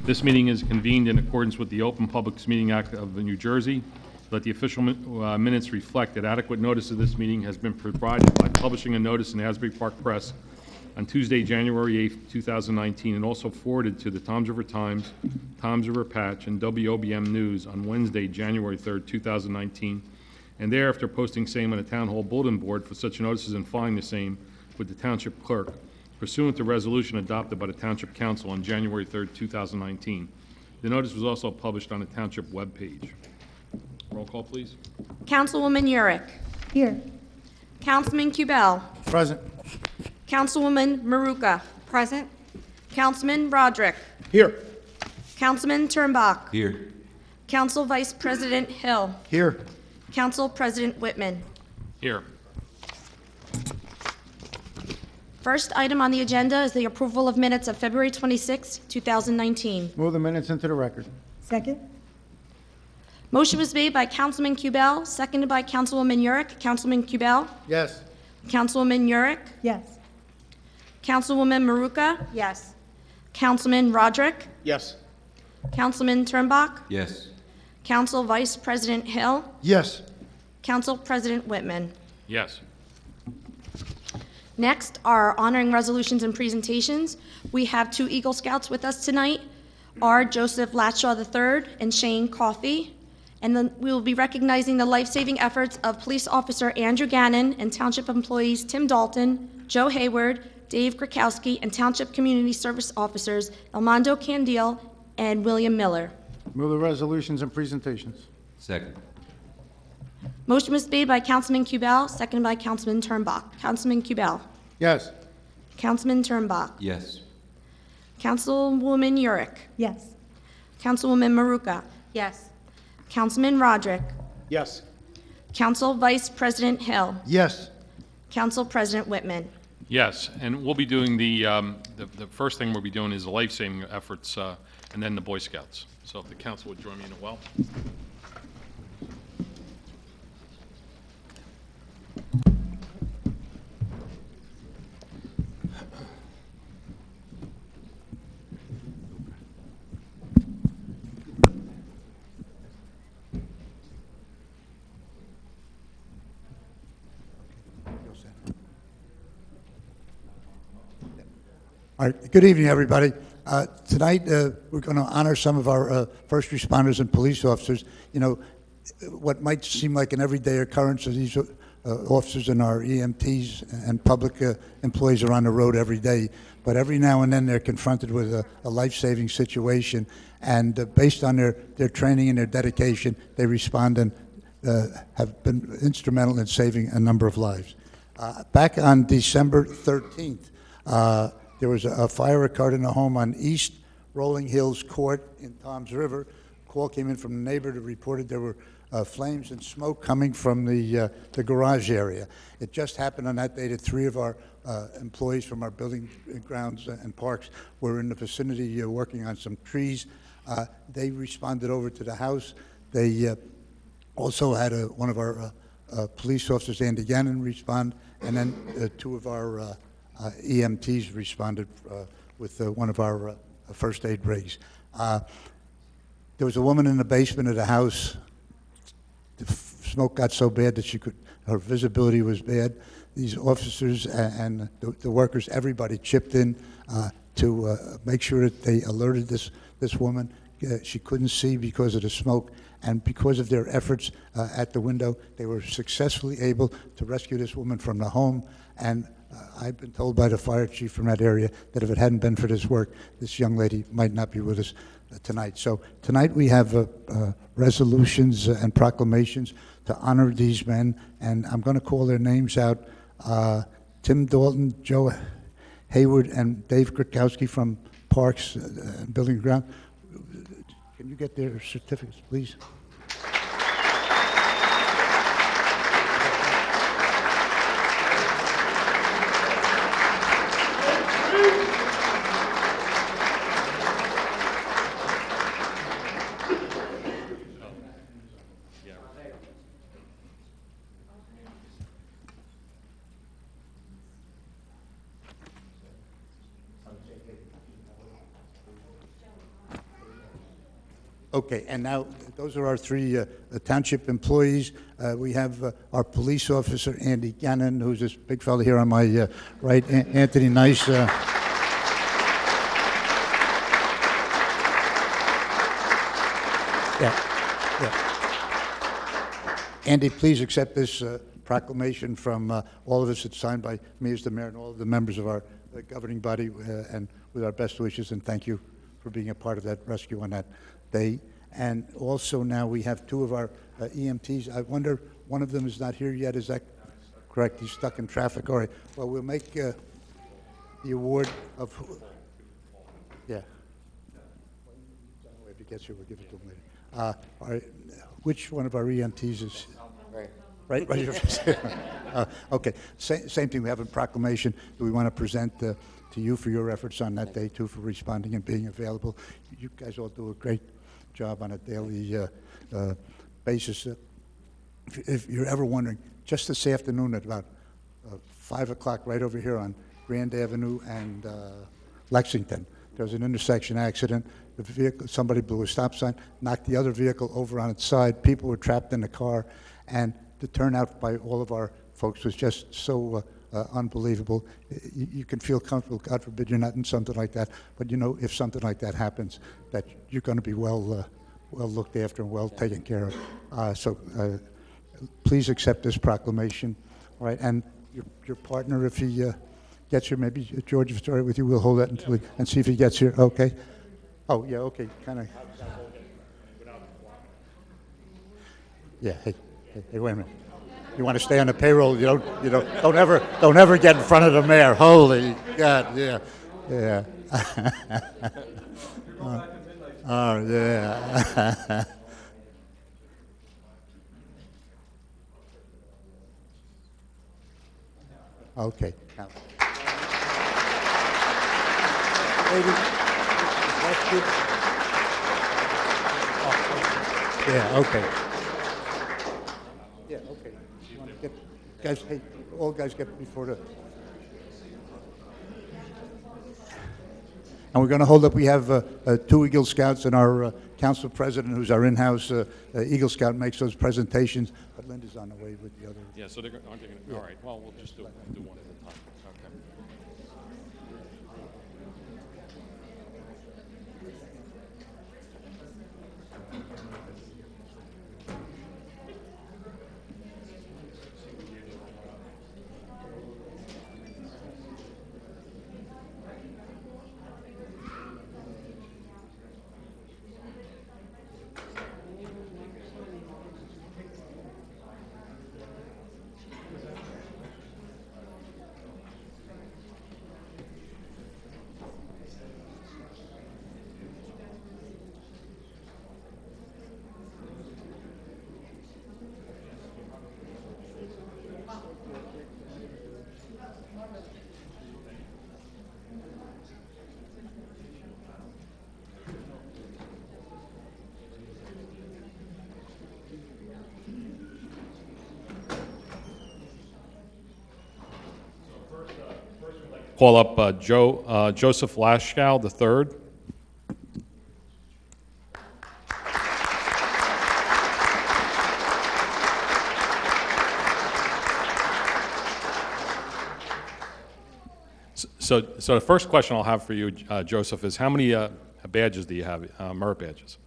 This meeting is convened in accordance with the Open Public Meeting Act of New Jersey. Let the official minutes reflect that adequate notice of this meeting has been provided by publishing a notice in the Asbury Park Press on Tuesday, January 8, 2019, and also forwarded to the Toms River Times, Toms River Patch, and WOBM News on Wednesday, January 3, 2019, and thereafter posting same on the Town Hall Bulletin Board for such notices and filing the same with the Township Clerk, pursuant to resolution adopted by the Township Council on January 3, 2019. The notice was also published on the Township webpage. Roll call, please. Councilwoman Yurick. Here. Councilman Kubel. Present. Councilwoman Maruka. Present. Councilman Roderick. Here. Councilman Turnbach. Here. Council Vice President Hill. Here. Council President Whitman. Here. First item on the agenda is the approval of minutes of February 26, 2019. Move the minutes into the record. Second. Motion was made by Councilman Kubel, seconded by Councilwoman Yurick. Councilman Kubel. Yes. Councilwoman Yurick. Yes. Councilwoman Maruka. Yes. Councilman Roderick. Yes. Councilman Turnbach. Yes. Council Vice President Hill. Yes. Council President Whitman. Yes. Next are honoring resolutions and presentations. We have two Eagle Scouts with us tonight, are Joseph Latshaw III and Shane Coffey. And then we will be recognizing the life-saving efforts of Police Officer Andrew Gannon and Township employees Tim Dalton, Joe Hayward, Dave Krakowski, and Township Community Service Officers Elmondo Candile and William Miller. Move the resolutions and presentations. Second. Motion was made by Councilman Kubel, seconded by Councilman Turnbach. Councilman Kubel. Yes. Councilman Turnbach. Yes. Councilwoman Yurick. Yes. Councilwoman Maruka. Yes. Councilman Roderick. Yes. Council Vice President Hill. Yes. Council President Whitman. Yes, and we'll be doing the first thing we'll be doing is the life-saving efforts, and then the Boy Scouts. So if the council would join me in a well. All right. Good evening, everybody. Tonight, we're going to honor some of our first responders and police officers. You know, what might seem like an everyday occurrence is these officers and our EMTs and public employees are on the road every day. But every now and then they're confronted with a life-saving situation. And based on their training and their dedication, they respond and have been instrumental in saving a number of lives. Back on December 13th, there was a fire occurred in a home on East Rolling Hills Court in Toms River. A call came in from a neighbor that reported there were flames and smoke coming from the garage area. It just happened on that day that three of our employees from our building grounds and parks were in the vicinity working on some trees. They responded over to the house. They also had one of our police officers, Andy Gannon, respond, and then two of our EMTs responded with one of our first aid rigs. There was a woman in the basement of the house. The smoke got so bad that her visibility was bad. These officers and the workers, everybody chipped in to make sure that they alerted this woman. She couldn't see because of the smoke, and because of their efforts at the window, they were successfully able to rescue this woman from the home. And I've been told by the fire chief from that area that if it hadn't been for this work, this young lady might not be with us tonight. So tonight we have resolutions and proclamations to honor these men, and I'm going to call their names out. Tim Dalton, Joe Hayward, and Dave Krakowski from Parks and Building Ground. Can you get their certificates, please? Okay, and now, those are our three township employees. We have our police officer, Andy Gannon, who's this big fellow here on my right, Anthony Nice. Andy, please accept this proclamation from all of us. It's signed by me as the mayor and all of the members of our governing body, and with our best wishes, and thank you for being a part of that rescue on that day. And also now we have two of our EMTs. I wonder, one of them is not here yet, is that correct? He's stuck in traffic. All right, well, we'll make the award of, yeah. If he gets here, we'll give it to him later. All right, which one of our EMTs is? Right here. Okay, same thing, we have a proclamation that we want to present to you for your efforts on that day, too, for responding and being available. You guys all do a great job on a daily basis. If you're ever wondering, just this afternoon at about 5 o'clock, right over here on Grand Avenue and Lexington, there was an intersection accident. The vehicle, somebody blew a stop sign, knocked the other vehicle over on its side. People were trapped in the car, and the turnout by all of our folks was just so unbelievable. You can feel comfortable. God forbid you're not in something like that, but you know, if something like that happens, that you're going to be well looked after and well taken care of. So please accept this proclamation. All right, and your partner, if he gets here, maybe George, if it's all right with you, we'll hold that until and see if he gets here. Okay. Oh yeah. Okay. Kind of. Yeah. Hey, wait a minute. You want to stay on the payroll? Don't ever get in front of the mayor. Holy God, yeah. Oh yeah. Okay. Now. Lady, that's good. Oh, yeah. Okay. Yeah, okay. You want to get, guys, hey, all guys get before the... And we're going to hold up, we have two Eagle Scouts and our council president, who's our in-house Eagle Scout, makes those presentations, but Linda's on the way with the other. Yeah, so aren't they going to, all right, well, we'll just do one at a time. Okay. Call up Joseph Laschkow III. So the first question I'll have for you, Joseph, is how many badges do you have, merit badges?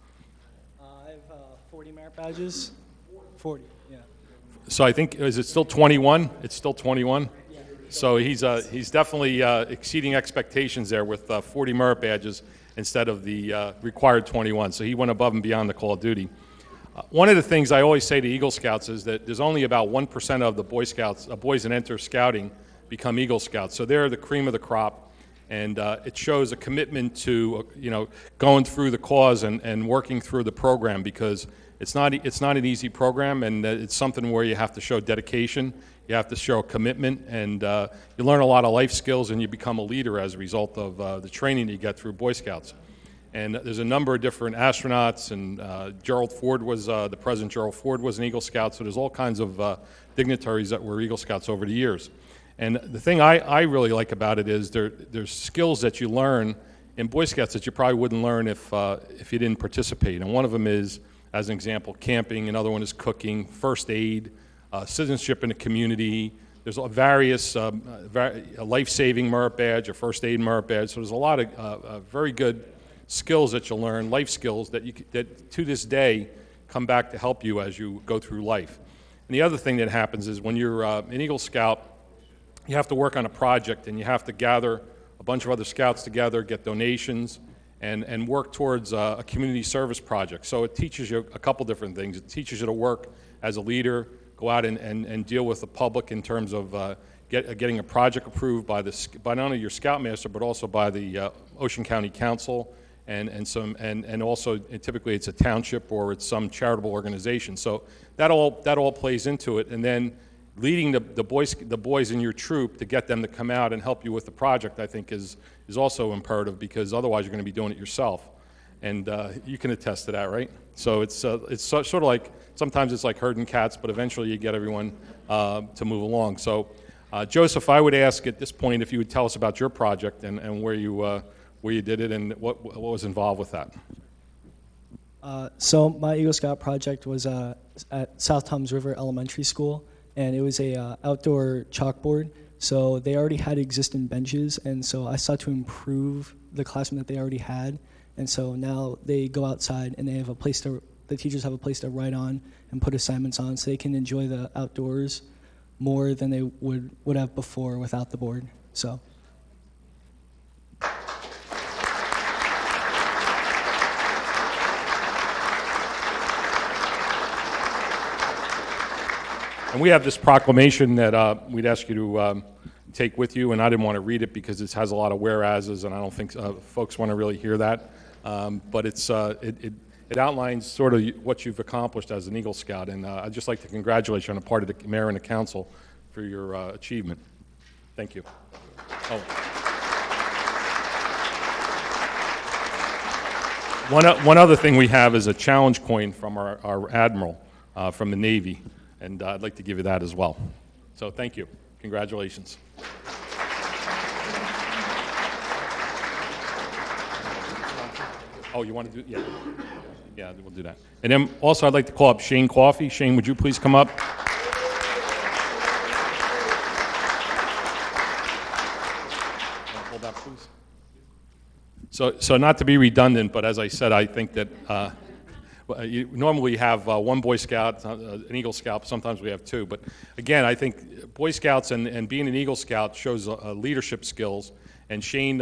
I have 40 merit badges. 40, yeah. So I think, is it still 21? It's still 21? So he's definitely exceeding expectations there with 40 merit badges instead of the required 21. So he went above and beyond the call of duty. One of the things I always say to Eagle Scouts is that there's only about 1% of the Boy Scouts, boys that enter scouting, become Eagle Scouts. So they're the cream of the crop, and it shows a commitment to going through the cause and working through the program, because it's not an easy program, and it's something where you have to show dedication. You have to show commitment, and you learn a lot of life skills, and you become a leader as a result of the training you get through Boy Scouts. And there's a number of different astronauts, and Gerald Ford was, the President Gerald Ford was an Eagle Scout, so there's all kinds of dignitaries that were Eagle Scouts over the years. And the thing I really like about it is there's skills that you learn in Boy Scouts that you probably wouldn't learn if you didn't participate. And one of them is, as an example, camping. Another one is cooking, first aid, citizenship in the community. There's various life-saving merit badge, a first aid merit badge. So there's a lot of very good skills that you'll learn, life skills that to this day come back to help you as you go through life. And the other thing that happens is when you're an Eagle Scout, you have to work on a project and you have to gather a bunch of other scouts together, get donations, and work towards a community service project. So it teaches you a couple different things. It teaches you to work as a leader, go out and deal with the public in terms of getting a project approved by not only your Scoutmaster, but also by the Ocean County Council, and also typically it's a township or it's some charitable organization. So that all plays into it. And then leading the boys in your troop to get them to come out and help you with the project, I think is also imperative, because otherwise you're going to be doing it yourself. And you can attest to that, right? So it's sort of like, sometimes it's like herding cats, but eventually you get everyone to move along. So Joseph, I would ask at this point if you would tell us about your project and where you did it and what was involved with that. So my Eagle Scout project was at South Toms River Elementary School, and it was a outdoor chalkboard. So they already had existing benches, and so I sought to improve the classroom that they already had. And so now they go outside and they have the teachers have a place to write on and put assignments on, so they can enjoy the outdoors more than they would have before without the board. So. And we have this proclamation that we'd ask you to take with you, and I didn't want to read it because it has a lot of whereases, and I don't think folks want to really hear that. But it outlines sort of what you've accomplished as an Eagle Scout, and I'd just like to congratulate you on the part of the mayor and the council for your achievement. Thank you. Oh. One other thing we have is a challenge coin from our admiral from the Navy, and I'd like to give you that as well. So thank you. Congratulations. Oh, you want to do? Yeah. Yeah, we'll do that. And then also I'd like to call up Shane Coffey. Shane, would you please come up? Hold that, please. So not to be redundant, but as I said, I think that you normally have one Boy Scout, an Eagle Scout. Sometimes we have two. But again, I think Boy Scouts and being an Eagle Scout shows leadership skills. And Shane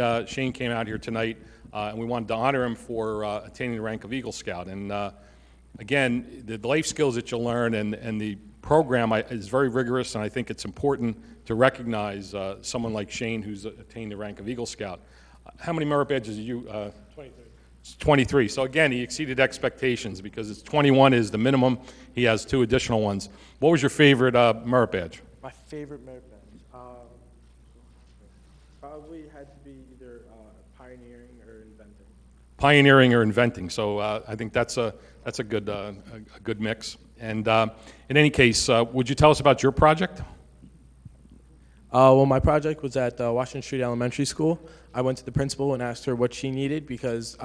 came out here tonight, and we wanted to honor him for attaining the rank of Eagle Scout. And again, the life skills that you'll learn and the program is very rigorous, and I think it's important to recognize someone like Shane who's attained the rank of Eagle Scout. How many merit badges did you? 23. 23. So again, he exceeded expectations because it's 21 is the minimum. He has 2 additional ones. What was your favorite merit badge? My favorite merit badge probably had to be either pioneering or inventing. Pioneering or inventing. So I think that's a good mix. And in any case, would you tell us about your project? Well, my project was at Washington Street Elementary School. I went to the principal and asked her what she needed because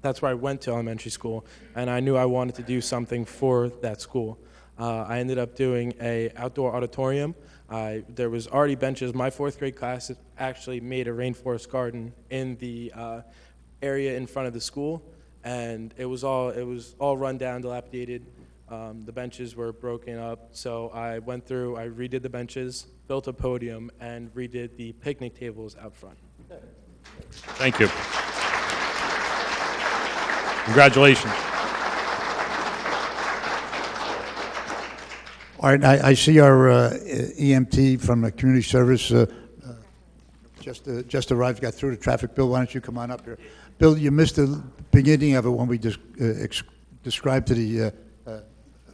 that's where I went to elementary school, and I knew I wanted to do something for that school. I ended up doing an outdoor auditorium. There was already benches. My 4th grade class actually made a rainforest garden in the area in front of the school, and it was all run down, dilapidated. The benches were broken up, so I went through, I redid the benches, built a podium, and redid the picnic tables out front. Thank you. Congratulations. All right, I see our EMT from the community service just arrived, got through the traffic. Bill, why don't you come on up here? Bill, you missed the beginning of it when we described to the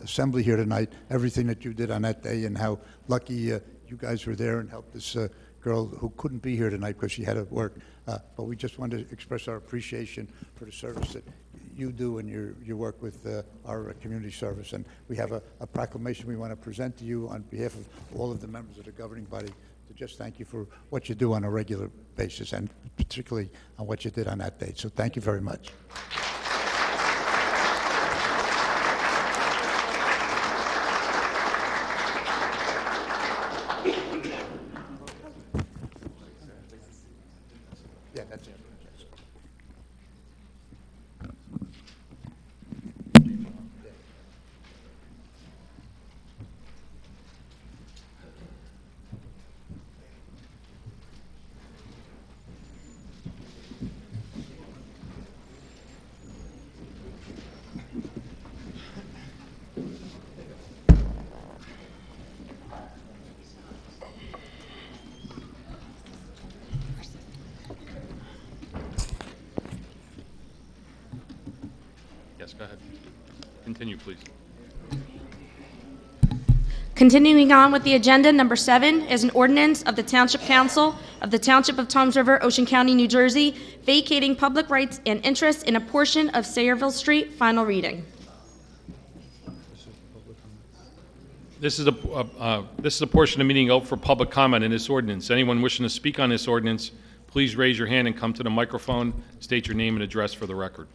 assembly here tonight everything that you did on that day and how lucky you guys were there and helped this girl who couldn't be here tonight because she had to work. But we just wanted to express our appreciation for the service that you do and your work with our community service. And we have a proclamation we want to present to you on behalf of all of the members of the governing body to just thank you for what you do on a regular basis, and particularly on what you did on that date. So thank you very much. Yeah, that's it. Yes, go ahead. Continue, please. Continuing on with the agenda, number 7 is an ordinance of the Township Council of the Township of Toms River, Ocean County, New Jersey, vacating public rights and interest in a portion of Sayreville Street. Final reading. This is a portion of the meeting open for public comment in this ordinance. Anyone wishing to speak on this ordinance, please raise your hand and come to the microphone. State your name and address for the record.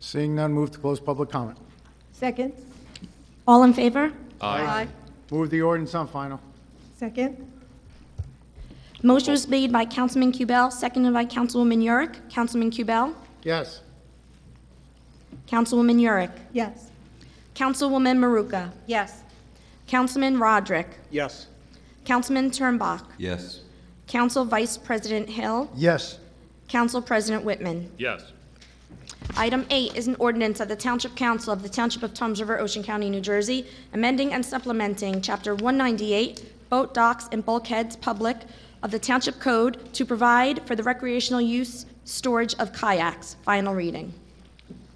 Seeing none, move to close public comment. Second. All in favor? Aye. Move the ordinance on final. Second. Motion was made by Councilman Kubel, seconded by Councilwoman Yurick. Councilman Kubel? Yes. Councilwoman Yurick? Yes. Councilwoman Maruka? Yes. Councilman Roderick? Yes. Councilman Turnbach? Yes. Council Vice President Hill? Yes. Council President Whitman? Yes. Item 8 is an ordinance of the Township Council of the Township of Toms River, Ocean County, New Jersey, amending and supplementing Chapter 198, Boat Docks and Bulkheads Public of the Township Code to provide for the recreational use storage of kayaks. Final reading.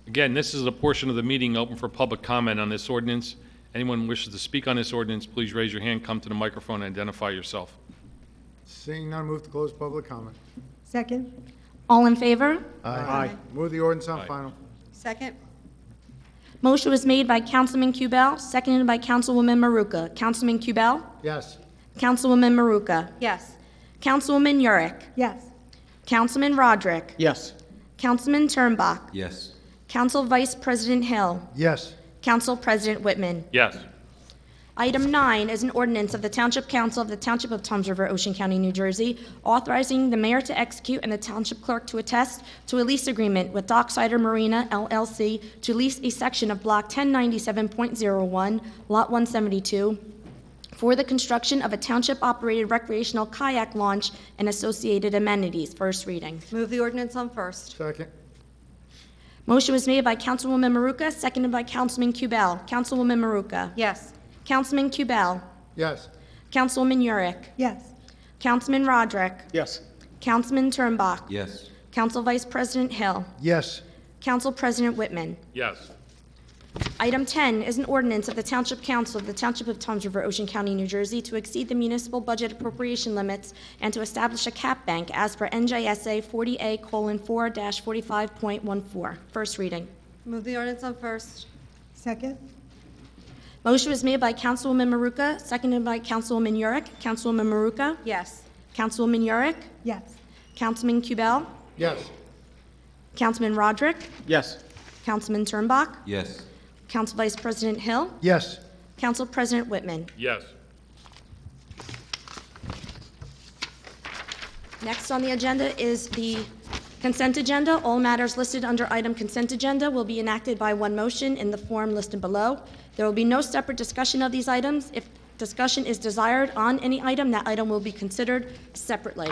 Again, this is a portion of the meeting open for public comment on this ordinance. Anyone wishes to speak on this ordinance, please raise your hand, come to the microphone, and identify yourself. Seeing none, move to close public comment. Second. All in favor? Aye. Move the ordinance on Aye. final. Second. Motion was made by Councilman Kubel, seconded by Councilwoman Maruka. Councilman Kubel? Yes. Councilwoman Maruka? Yes. Councilwoman Yurick? Yes. Councilman Roderick? Yes. Councilman Turnbach? Yes. Council Vice President Hill? Yes. Council President Whitman? Yes. Item 9 is an ordinance of the Township Council of the Township of Toms River, Ocean County, New Jersey, authorizing the mayor to execute and the township clerk to attest to a lease agreement with Docksider Marina LLC to lease a section of Block 1097.01, Lot 172, for the construction of a township-operated recreational kayak launch and associated amenities. First reading. Move the ordinance on first. Second. Motion was made by Councilwoman Maruka, seconded by Councilman Kubel. Councilwoman Maruka. Yes. Councilman Kubel. Yes. Councilwoman Yurick. Yes. Councilman Roderick. Yes. Councilman Turnbach. Yes. Council Vice President Hill. Yes. Council President Whitman. Yes. Item 10 is an ordinance of the Township Council of the Township of Toms River, Ocean County, New Jersey, to exceed the municipal budget appropriation limits and to establish a cap bank as per NJSA 40A:4-45.14. First reading. Move the ordinance on first. Second. Motion was made by Councilwoman Maruka, seconded by Councilwoman Yurick. Councilwoman Maruka. Yes. Councilwoman Yurick. Yes. Councilman Kubel. Yes. Councilman Roderick. Yes. Councilman Turnbach. Yes. Council Vice President Hill. Yes. Council President Whitman. Yes. Next on the agenda is the consent agenda. All matters listed under item consent agenda will be enacted by one motion in the form listed below. There will be no separate discussion of these items. If discussion is desired on any item, that item will be considered separately.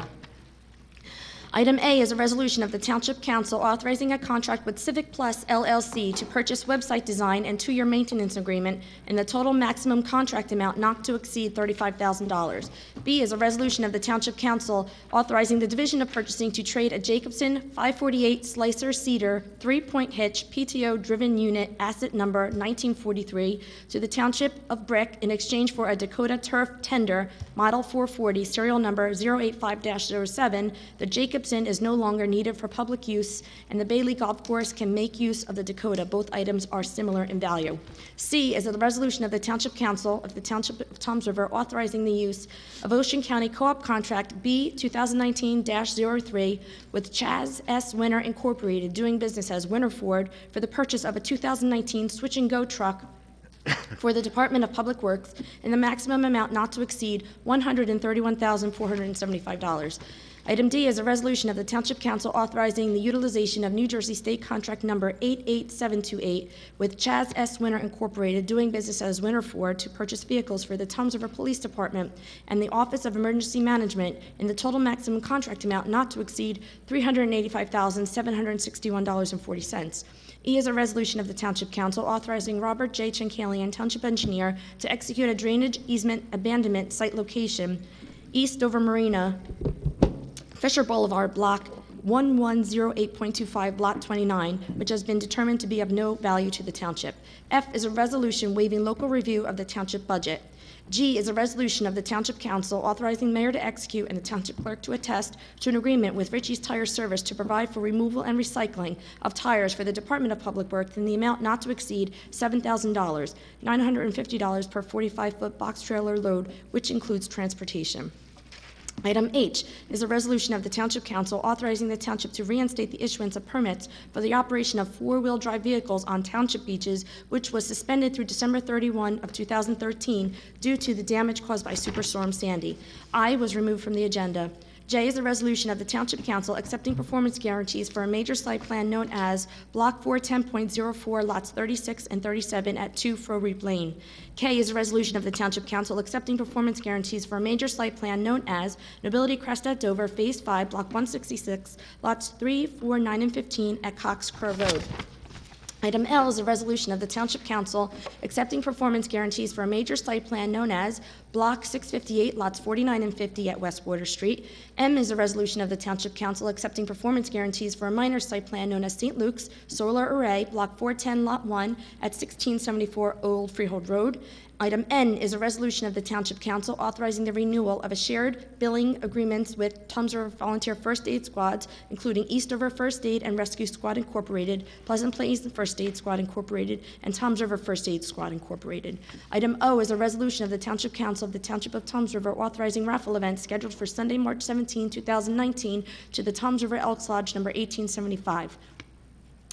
Item A is a resolution of the Township Council authorizing a contract with Civic Plus LLC to purchase website design and 2-year maintenance agreement in the total maximum contract amount not to exceed $35,000. B is a resolution of the Township Council authorizing the Division of Purchasing to trade a Jacobson 548 Slicer Cedar 3-point hitch PTO driven unit asset number 1943 to the Township of Brick in exchange for a Dakota Turf Tender Model 440 serial number 085-07, the Jacobson Jacobson is no longer needed for public use, and the Bailey Golf Course can make use of the Dakota. Both items are similar in value. C is a resolution of the Township Council of the Township of Toms River authorizing the use of Ocean County Co-op Contract B 2019-03 with Chaz S. Winter Incorporated, doing business as Winter Ford, for the purchase of a 2019 Switch and Go truck for the Department of Public Works in the maximum amount not to exceed $131,475. Item D is a resolution of the Township Council authorizing the utilization of New Jersey State Contract Number 88728 with Chaz S. Winter Incorporated, doing business as Winter Ford, to purchase vehicles for the Toms River Police Department and the Office of Emergency Management in the total maximum contract amount not to exceed $385,761.40. E is a resolution of the Township Council authorizing Robert J. Chankalian, Township Engineer, to execute a drainage easement abandonment site location, East Dover Marina, Fisher Boulevard, Block 1108.25, Lot 29, which has been determined to be of no value to the Township. F is a resolution waiving local review of the Township budget. G is a resolution of the Township Council authorizing the mayor to execute and the Township Clerk to attest to an agreement with Ritchie's Tire Service to provide for removal and recycling of tires for the Department of Public Works in the amount not to exceed $7,000, $950 per 45-foot box trailer load, which includes transportation. Item H is a resolution of the Township Council authorizing the Township to reinstate the issuance of permits for the operation of four-wheel drive vehicles on Township beaches, which was suspended through December 31 of 2013 due to the damage caused by Superstorm Sandy. I was removed from the agenda. J is a resolution of the Township Council accepting performance guarantees for a major site plan known as Block 410.04, lots 36 and 37 at 2 Froreap Lane. K is a resolution of the Township Council accepting performance guarantees for a major site plan known as Nobility Crest at Dover, Phase 5, Block 166, lots 3, 4, 9, and 15 at Cox Curve Road. Item L is a resolution of the Township Council accepting performance guarantees for a major site plan known as Block 658, lots 49 and 50 at West Water Street. M is a resolution of the Township Council accepting performance guarantees for a minor site plan known as St. Luke's Solar Array, Block 410, Lot 1 at 1674 Old Freehold Road. Item N is a resolution of the Township Council authorizing the renewal of a shared billing agreements with Toms River Volunteer First Aid Squads, including East River First Aid and Rescue Squad Incorporated, Pleasant Plains First Aid Squad Incorporated, and Toms River First Aid Squad Incorporated. Item O is a resolution of the Township Council of the Township of Toms River authorizing raffle events scheduled for Sunday, March 17, 2019, to the Toms River Elks Lodge number 1875.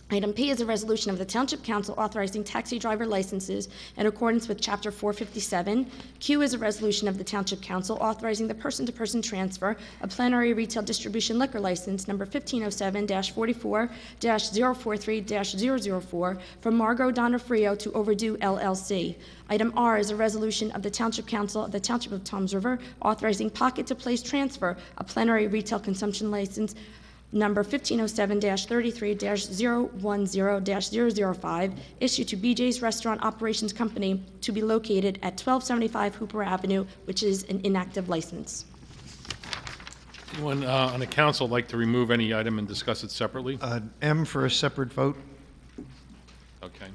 Item P is a resolution of the Township Council authorizing taxi driver licenses in accordance with Chapter 457. Q is a resolution of the Township Council authorizing the person-to-person transfer of plenary retail distribution liquor license number 1507-44-043-004 from Margot Donofrio to Overdue LLC. Item R is a resolution of the Township Council of the Township of Toms River authorizing pocket-to-place transfer of plenary retail consumption license number 1507-33-010-005, issued to BJ's Restaurant Operations Company to be located at 1275 Hooper Avenue, which is an inactive license. Anyone on the council like to remove any item and discuss it separately? M for a separate vote. Okay.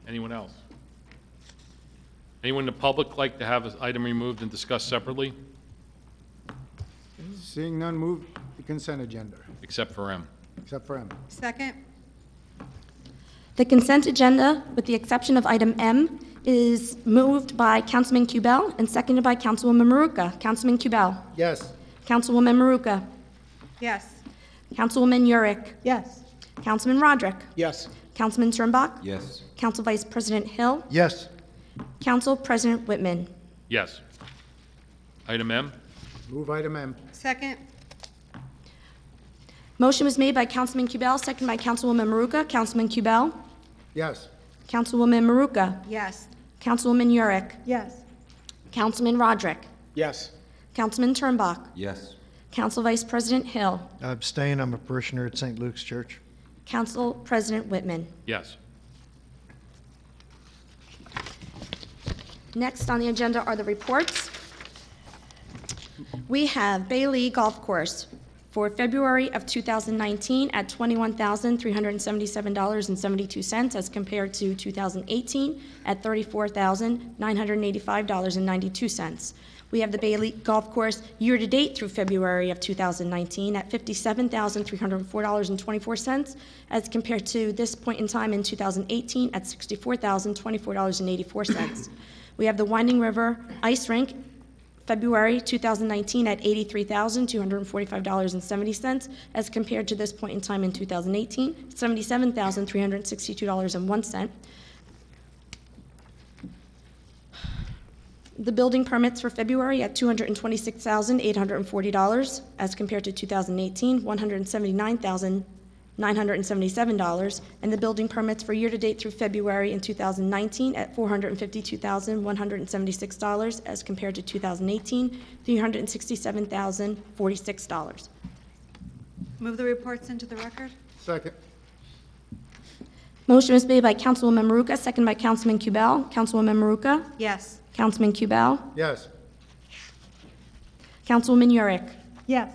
Anyone else? Anyone in the public like to have an item removed and discussed separately, Seeing none, move the consent agenda, except for M? except for M. Second. The consent agenda, with the exception of item M, is moved by Councilman Kubel and seconded by Councilwoman Maruka. Councilman Kubel. Yes. Councilwoman Maruka. Yes. Councilwoman Yurick. Yes. Councilman Roderick. Yes. Councilman Turnbach. Yes. Council Vice President Hill. Yes. Council President Whitman. Yes. Item M? Move item M. Second. Motion was made by Councilman Kubel, seconded by Councilwoman Maruka. Councilman Kubel. Yes. Councilwoman Maruka. Yes. Councilwoman Yurick. Yes. Councilman Roderick. Yes. Councilman Turnbach. Yes. Council Vice President Hill. Abstain, I'm a parishioner at St. Luke's Church. Council President Whitman. Yes. Next on the agenda are the reports. We have Bailey Golf Course, for February of 2019 at $21,377.72 as compared to 2018 at $34,985.92. We have the Bailey Golf Course year-to-date through February of 2019 at $57,304.24 as compared to this point in time in 2018 at $64,024.84. We have the Winding River Ice Rink February 2019 at $83,245.70 as compared to this point in time in 2018, $77,362.01. The building permits for February at $226,840 as compared to 2018, $179,977, and the building permits for year-to-date through February in 2019 at $452,176 as compared to 2018, $367,046. Move the reports into the record. Second. Motion was made by Councilwoman Maruka, second by Councilman Kubel. Councilwoman Maruka? Yes. Councilman Kubel? Yes. Councilwoman Yurick? Yes.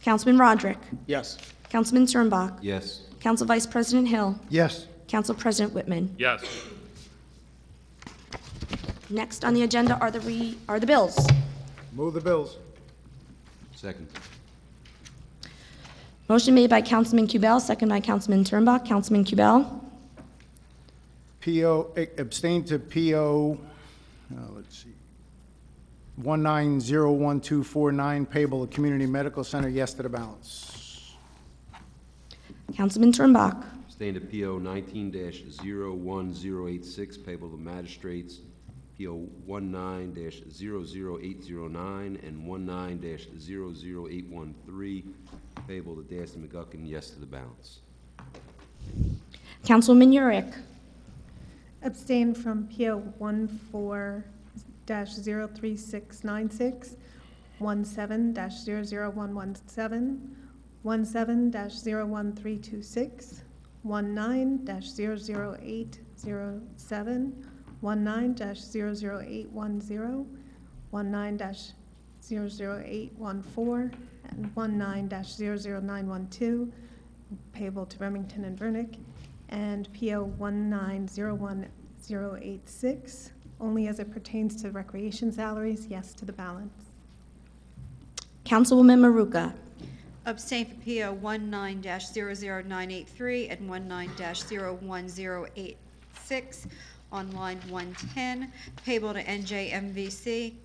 Councilman Roderick? Yes. Councilman Turnbach? Yes. Council Vice President Hill? Yes. Council President Whitman? Yes. Next on the agenda are the bills. Move the bills. Second. Motion made by Councilman Kubel, second by Councilman Turnbach. Councilman Kubel? Abstain to PO, let's see, 1901249, payable to Community Medical Center, yes to the balance. Councilman Turnbach? Abstain to PO 19-01086, payable to magistrates, PO 19-00809 and 19-00813, payable to Dasty McGuckin, yes to the balance. Councilwoman Yurick? Abstain from PO 14-03696, 17-00117, 17-01326, 19-00807, 19-00810, 19-00814, and 19-00912, payable to Remington and Vernick, and PO 19-01086, only as it pertains to recreation salaries, yes to the balance. Councilwoman Maruka? Abstain for PO 19-00983 and 19-01086 on line 110, payable to NJMVC,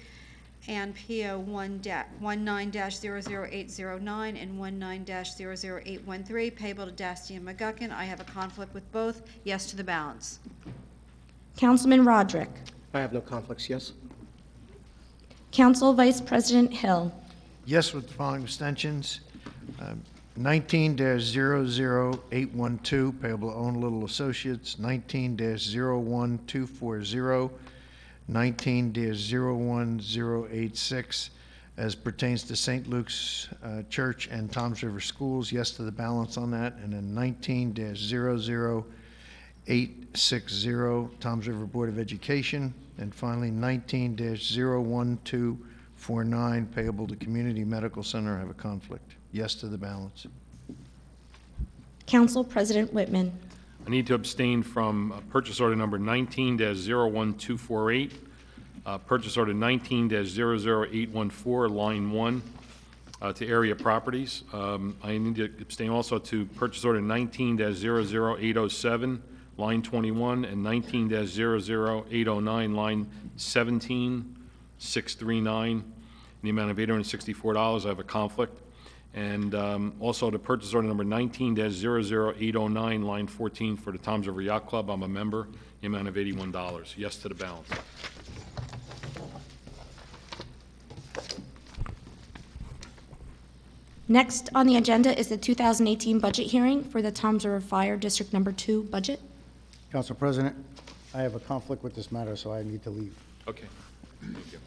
and PO 19-00809 and 19-00813, payable to Dasty and McGuckin. I have a conflict with both. Yes to the balance. Councilman Roderick? I have no conflicts, yes. Council Vice President Hill? Yes, with the following abstentions. 19-00812, payable to Owen Little Associates. 19-01240, 19-01086, as pertains to St. Luke's Church and Toms River Schools. Yes to the balance on that. And then 19-00860, Toms River Board of Education. And finally, 19-01249, payable to Community Medical Center. I have a conflict. Yes to the balance. Council President Whitman? I need to abstain from purchase order number 19-01248, purchase order 19-00814, line 1, to area properties. I need to abstain also to purchase order 19-00807, line 21, and 19-00809, line 17639, in the amount of $864. I have a conflict. And also to purchase order number 19-00809, line 14, for the Toms River Yacht Club. I'm a member, the amount of $81. Yes to the balance. Next on the agenda is the 2018 budget hearing for the Toms River Fire District Number 2 budget. Council President, I have a conflict with this matter, so I need to leave. Okay. Thank you.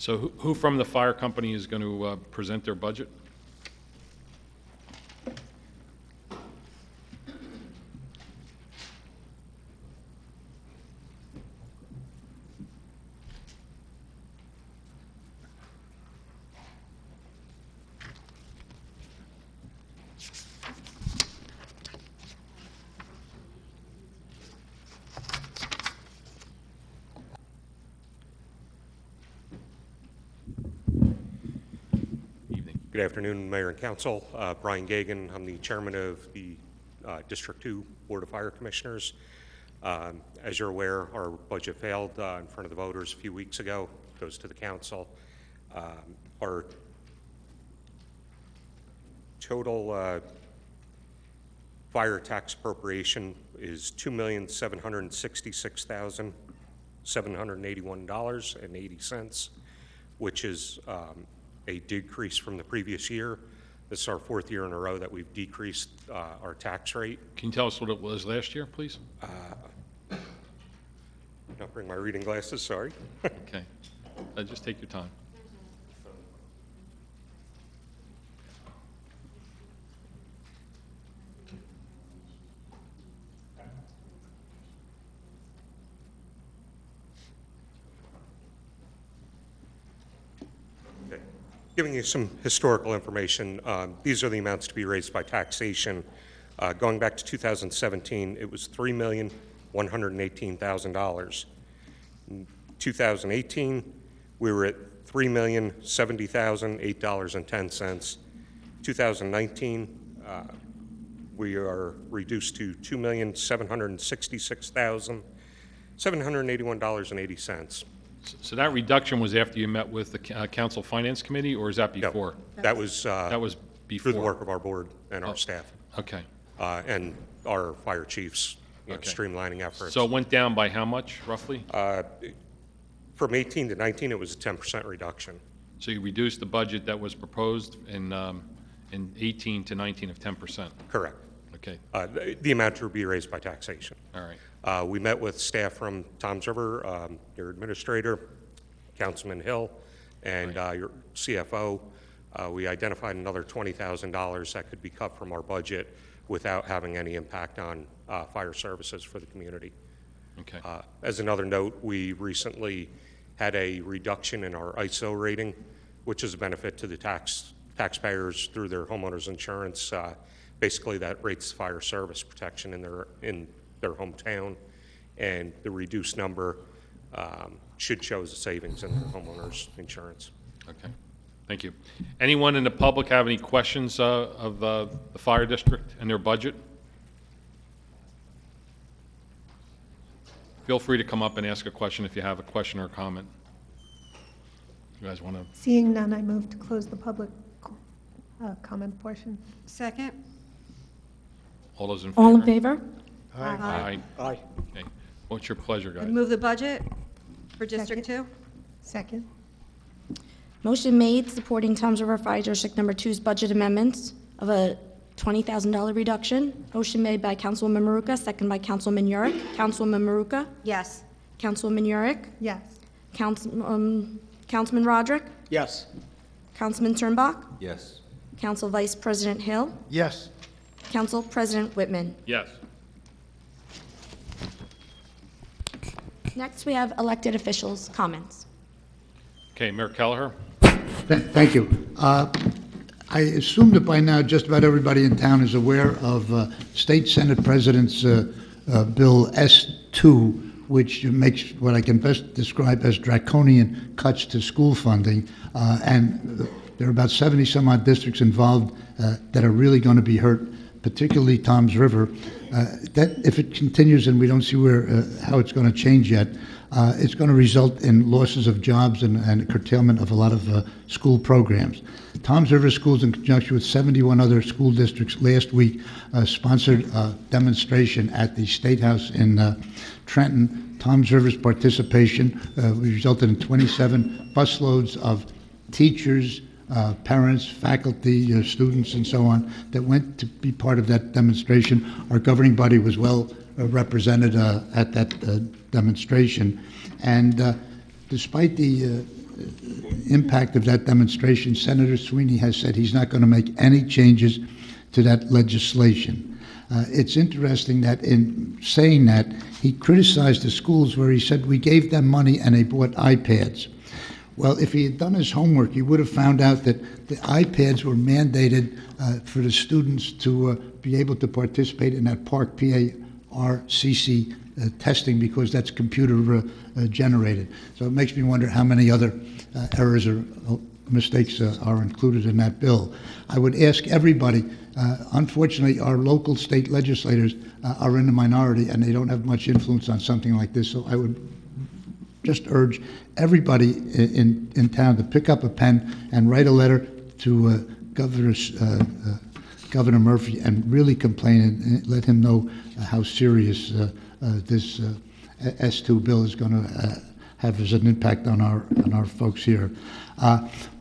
So who from the fire company is going to present their budget? Good afternoon, Mayor and Council. Brian Gagan, I'm the chairman of the District 2 Board of Fire Commissioners. As you're aware, our budget failed in front of the voters a few weeks ago. It goes to the council. Our total fire tax appropriation is $2,766,781.80, which is a decrease from the previous year. This is our 4th year in a row that we've decreased our tax rate. Can you tell us what it was last year, please? Not bring my reading glasses, sorry. Okay. Just take your time. Okay. Giving you some historical information, these are the amounts to be raised by taxation. Going back to 2017, it was $3,118,000. In 2018, we were at $3,070,008.10. 2019, we are reduced to $2,766,781.80. So that reduction was after you met with the Council Finance Committee, or is that before? No, that was before. through the work of our board and our staff. Okay. And our fire chiefs, Okay. streamlining efforts. So it went down by how much, roughly? From 18 to 19, it was a 10% reduction. So you reduced the budget that was proposed in 18 to 19 of 10%? Correct. Okay. The amount to be raised by taxation. All right. We met with staff from Toms River, your administrator, Councilman Hill, and your CFO. We identified another $20,000 that could be cut from our budget without having any impact on fire services for the community. Okay. As another note, we recently had a reduction in our ISO rating, which is a benefit to the taxpayers through their homeowners insurance. Basically, that rates fire service protection in their hometown, and the reduced number should show as a savings in their homeowners insurance. Okay. Thank you. Anyone in the public have any questions of the fire district and their budget? Feel free to come up and ask a question if you have a question or a comment. You guys want to? Seeing none, I move to close the public comment portion. Second? All those in favor? All in favor? Aye. Aye. Okay. What's your pleasure, I guys? move the budget for District 2. Second. Motion made supporting Toms River Fire District Number 2's budget amendments of a $20,000 reduction. Motion made by Councilwoman Maruka, second by Councilwoman Yurick. Councilwoman Maruka? Yes. Councilwoman Yurick? Yes. Councilman Roderick? Yes. Councilman Turnbach? Yes. Council Vice President Hill? Yes. Council President Whitman. Yes. Next, we have elected officials' comments. Okay, Mayor Kelleher? Thank you. I assume that by now just about everybody in town is aware of State Senate President's Bill S-2, which makes what I can best describe as draconian cuts to school funding. And there are about 70-some-odd districts involved that are really going to be hurt, particularly Toms River. That, if it continues, and we don't see how it's going to change yet, it's going to result in losses of jobs and curtailment of a lot of school programs. Toms River Schools, in conjunction with 71 other school districts, last week sponsored a demonstration at the State House in Trenton. Toms River's participation resulted in 27 busloads of teachers, parents, faculty, students, and so on that went to be part of that demonstration. Our governing body was well represented at that demonstration. And despite the impact of that demonstration, Senator Sweeney has said he's not going to make any changes to that legislation. It's interesting that in saying that, he criticized the schools where he said, we gave them money and they bought iPads. Well, if he had done his homework, he would have found out that the iPads were mandated for the students to be able to participate in that PARC, P-A-R-C-C testing, because that's computer generated. So it makes me wonder how many other errors are mistakes are included in that bill. I would ask everybody, unfortunately, our local state legislators are in the minority and they don't have much influence on something like this, so I would just urge everybody in town to pick up a pen and write a letter to Governor Murphy and really complain and let him know how serious this S2 bill is going to have as an impact on our folks here.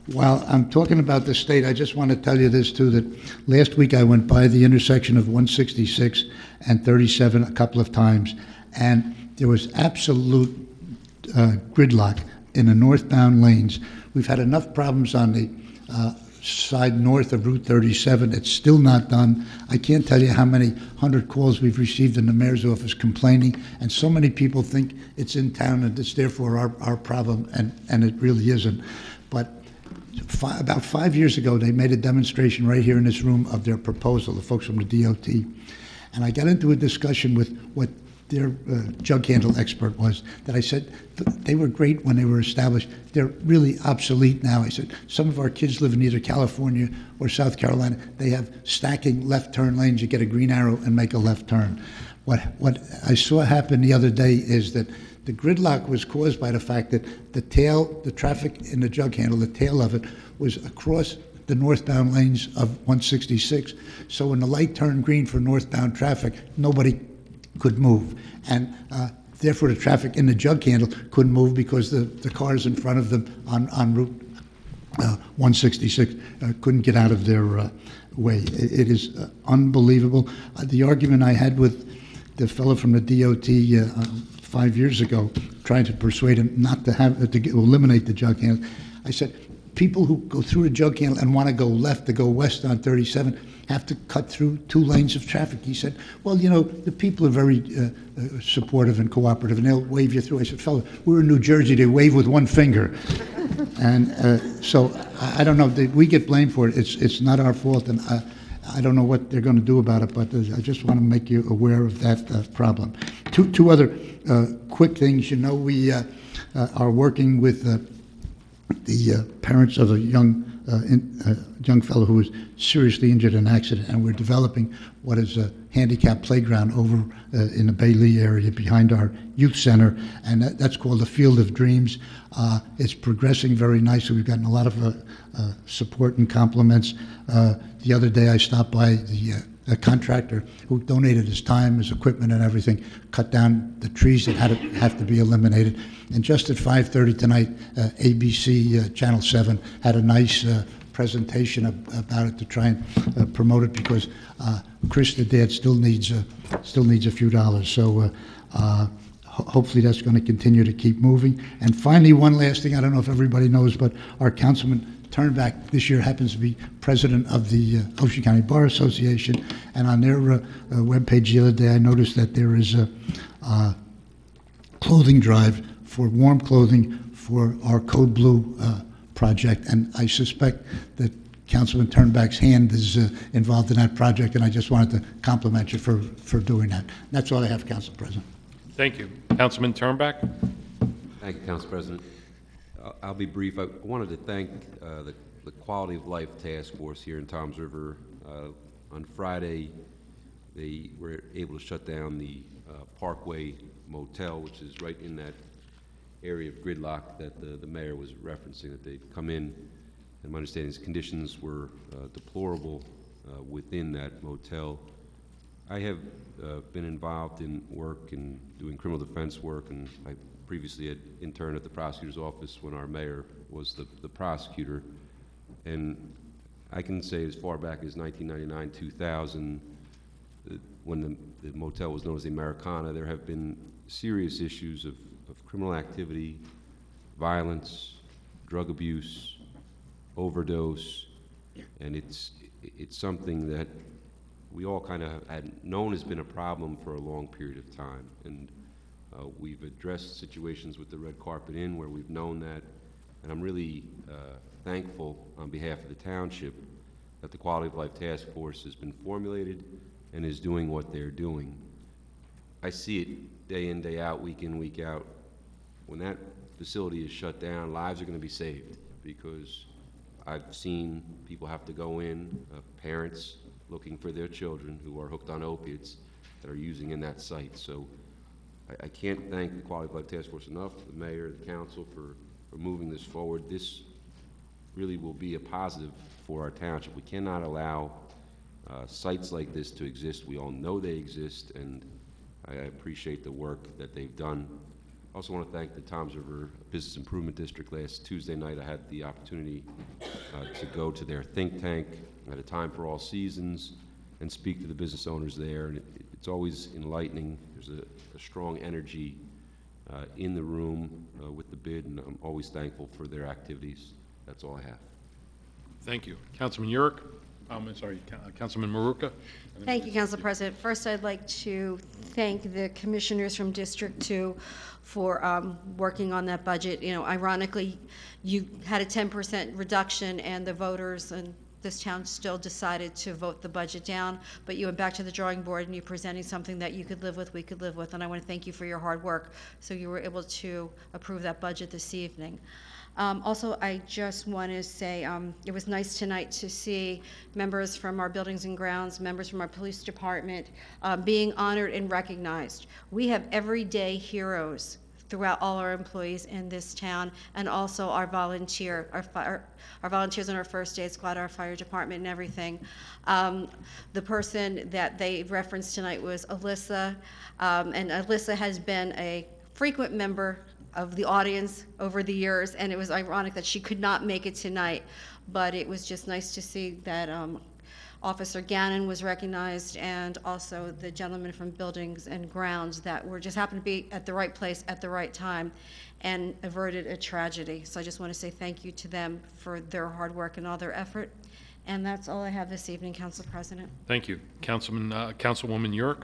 While I'm talking about the state, I just want to tell you this too, that last week I went by the intersection of 166 and 37 a couple of times, and there was absolute gridlock in the northbound lanes. We've had enough problems on the side north of Route 37. It's still not done. I can't tell you how many 100 calls we've received in the mayor's office complaining, and so many people think it's in town and it's therefore our problem, and it really isn't. But about 5 years ago, they made a demonstration right here in this room of their proposal, the folks from the DOT. And I got into a discussion with what their jug handle expert was, that I said, they were great when they were established. They're really obsolete now. I said, some of our kids live in either California or South Carolina. They have stacking left turn lanes. You get a green arrow and make a left turn. What I saw happen the other day is that the gridlock was caused by the fact that the traffic in the jug handle, the tail of it, was across the northbound lanes of 166. So when the light turned green for northbound traffic, nobody could move. And therefore the traffic in the jug handle couldn't move because the cars in front of them on Route 166 couldn't get out of their way. It is unbelievable. The argument I had with the fellow from the DOT 5 years ago, trying to persuade him not to eliminate the jug handle, I said, people who go through a jug handle and want to go left to go west on 37 have to cut through 2 lanes of traffic. He said, well, you know, the people are very supportive and cooperative, and they'll wave you through. I said, fella, we're in New Jersey, they wave with one finger. And so I don't know, we get blamed for it. It's not our fault, and I don't know what they're going to do about it, but I just want to make you aware of that problem. Two other quick things. You know, we are working with the parents of a young fellow who was seriously injured in an accident, and we're developing what is a handicap playground over in the Bay Lee area behind our youth center, and that's called the Field of Dreams. It's progressing very nicely. We've gotten a lot of support and compliments. The other day I stopped by the contractor who donated his time, his equipment, and everything, cut down the trees that have to be eliminated. And just at 5:30 tonight, ABC Channel 7 had a nice presentation about it to try and promote it, because Chris, the dad, still needs a few dollars. So hopefully that's going to continue to keep moving. And finally, one last thing, I don't know if everybody knows, but our Councilman Turnback this year happens to be president of the Ocean County Bar Association, and on their webpage the other day I noticed that there is a clothing drive for warm clothing for our Code Blue project, and I suspect that Councilman Turnback's hand is involved in that project, and I just wanted to compliment you for doing that. That's all I have, Council President. Thank you. Councilman Turnback? Thank you, Council President. I'll be brief. I wanted to thank the Quality of Life Task Force here in Toms River. On Friday, they were able to shut down the Parkway Motel, which is right in that area of gridlock that the mayor was referencing, that they'd come in, and my understanding is conditions were deplorable within that motel. I have been involved in work and doing criminal defense work, and I previously had interned at the prosecutor's office when our mayor was the prosecutor. And I can say as far back as 1999, 2000, when the motel was known as the Americana, there have been serious issues of criminal activity, violence, drug abuse, overdose, and it's something that we all kind of had known has been a problem for a long period of time. And we've addressed situations with the Red Carpet Inn where we've known that, and I'm really thankful on behalf of the township that the Quality of Life Task Force has been formulated and is doing what they're doing. I see it day in, day out, week in, week out. When that facility is shut down, lives are going to be saved, because I've seen people have to go in, parents looking for their children who are hooked on opiates that are using in that site. So I can't thank the Quality of Life Task Force enough, the mayor, the council for moving this forward. This really will be a positive for our township. We cannot allow sites like this to exist. We all know they exist, and I appreciate the work that they've done. I also want to thank the Toms River Business Improvement District. Last Tuesday night, I had the opportunity to go to their think tank at a time for all seasons and speak to the business owners there. And it's always enlightening. There's a strong energy in the room with the bid, and I'm always thankful for their activities. That's all I have. Thank you. Councilman Yurek? I'm sorry, Councilman Maruka? Thank you, Council President. First, I'd like to thank the commissioners from District 2 for working on that budget. You know, ironically, you had a 10% reduction, and the voters in this town still decided to vote the budget down, but you went back to the drawing board and you presented something that you could live with, we could live with, and I want to thank you for your hard work. So you were able to approve that budget this evening. Also, I just want to say it was nice tonight to see members from our buildings and grounds, members from our police department being honored and recognized. We have everyday heroes throughout all our employees in this town, and also our volunteers in our first aid squad, our fire department, and everything. The person that they referenced tonight was Alyssa, and Alyssa has been a frequent member of the audience over the years, and it was ironic that she could not make it tonight, but it was just nice to see that Officer Gannon was recognized, and also the gentleman from Buildings and Grounds that were just happened to be at the right place at the right time and averted a tragedy. So I just want to say thank you to them for their hard work and all their effort. And that's all I have this evening, Council President. Thank you. Councilwoman Yurek?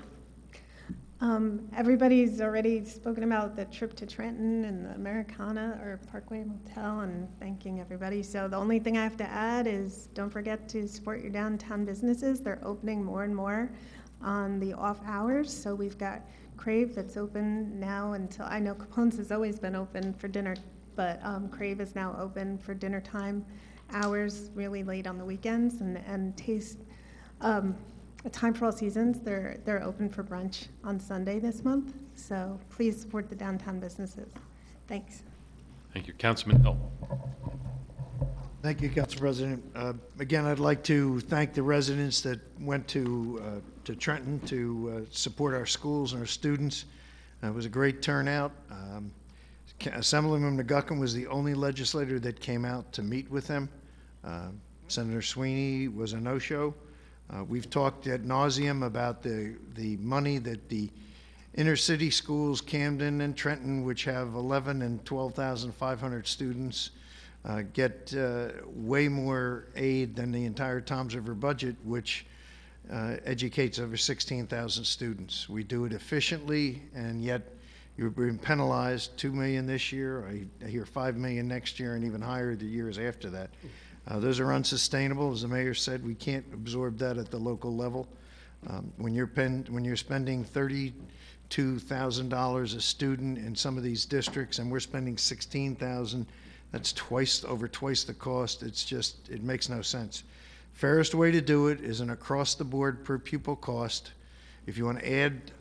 Everybody's already spoken about the trip to Trenton and the Americana or Parkway Motel, and thanking everybody. So the only thing I have to add is don't forget to support your downtown businesses. They're opening more and more on the off hours. So we've got Crave that's open now until, I know Capone's has always been open for dinner, but Crave is now open for dinner time hours, really late on the weekends, and Taste. Time for All Seasons, they're open for brunch on Sunday this month, so please support the downtown businesses. Thanks. Thank you. Councilman Hill? Thank you, Council President. Again, I'd like to thank the residents that went to Trenton to support our schools and our students. It was a great turnout. Assemblyman McGuckin was the only legislator that came out to meet with them. Senator Sweeney was a no-show. We've talked ad nauseum about the money that the inner city schools, Camden and Trenton, which have 11 and 12,500 students, get way more aid than the entire Toms River budget, which educates over 16,000 students. We do it efficiently, and yet you're being penalized. $2 million this year. I hear $5 million next year, and even higher the years after that. Those are unsustainable. As the mayor said, we can't absorb that at the local level. When you're spending $32,000 a student in some of these districts, and we're spending $16,000, that's over twice the cost. It makes no sense. Fairest way to do it is an across-the-board per pupil cost. If you want to add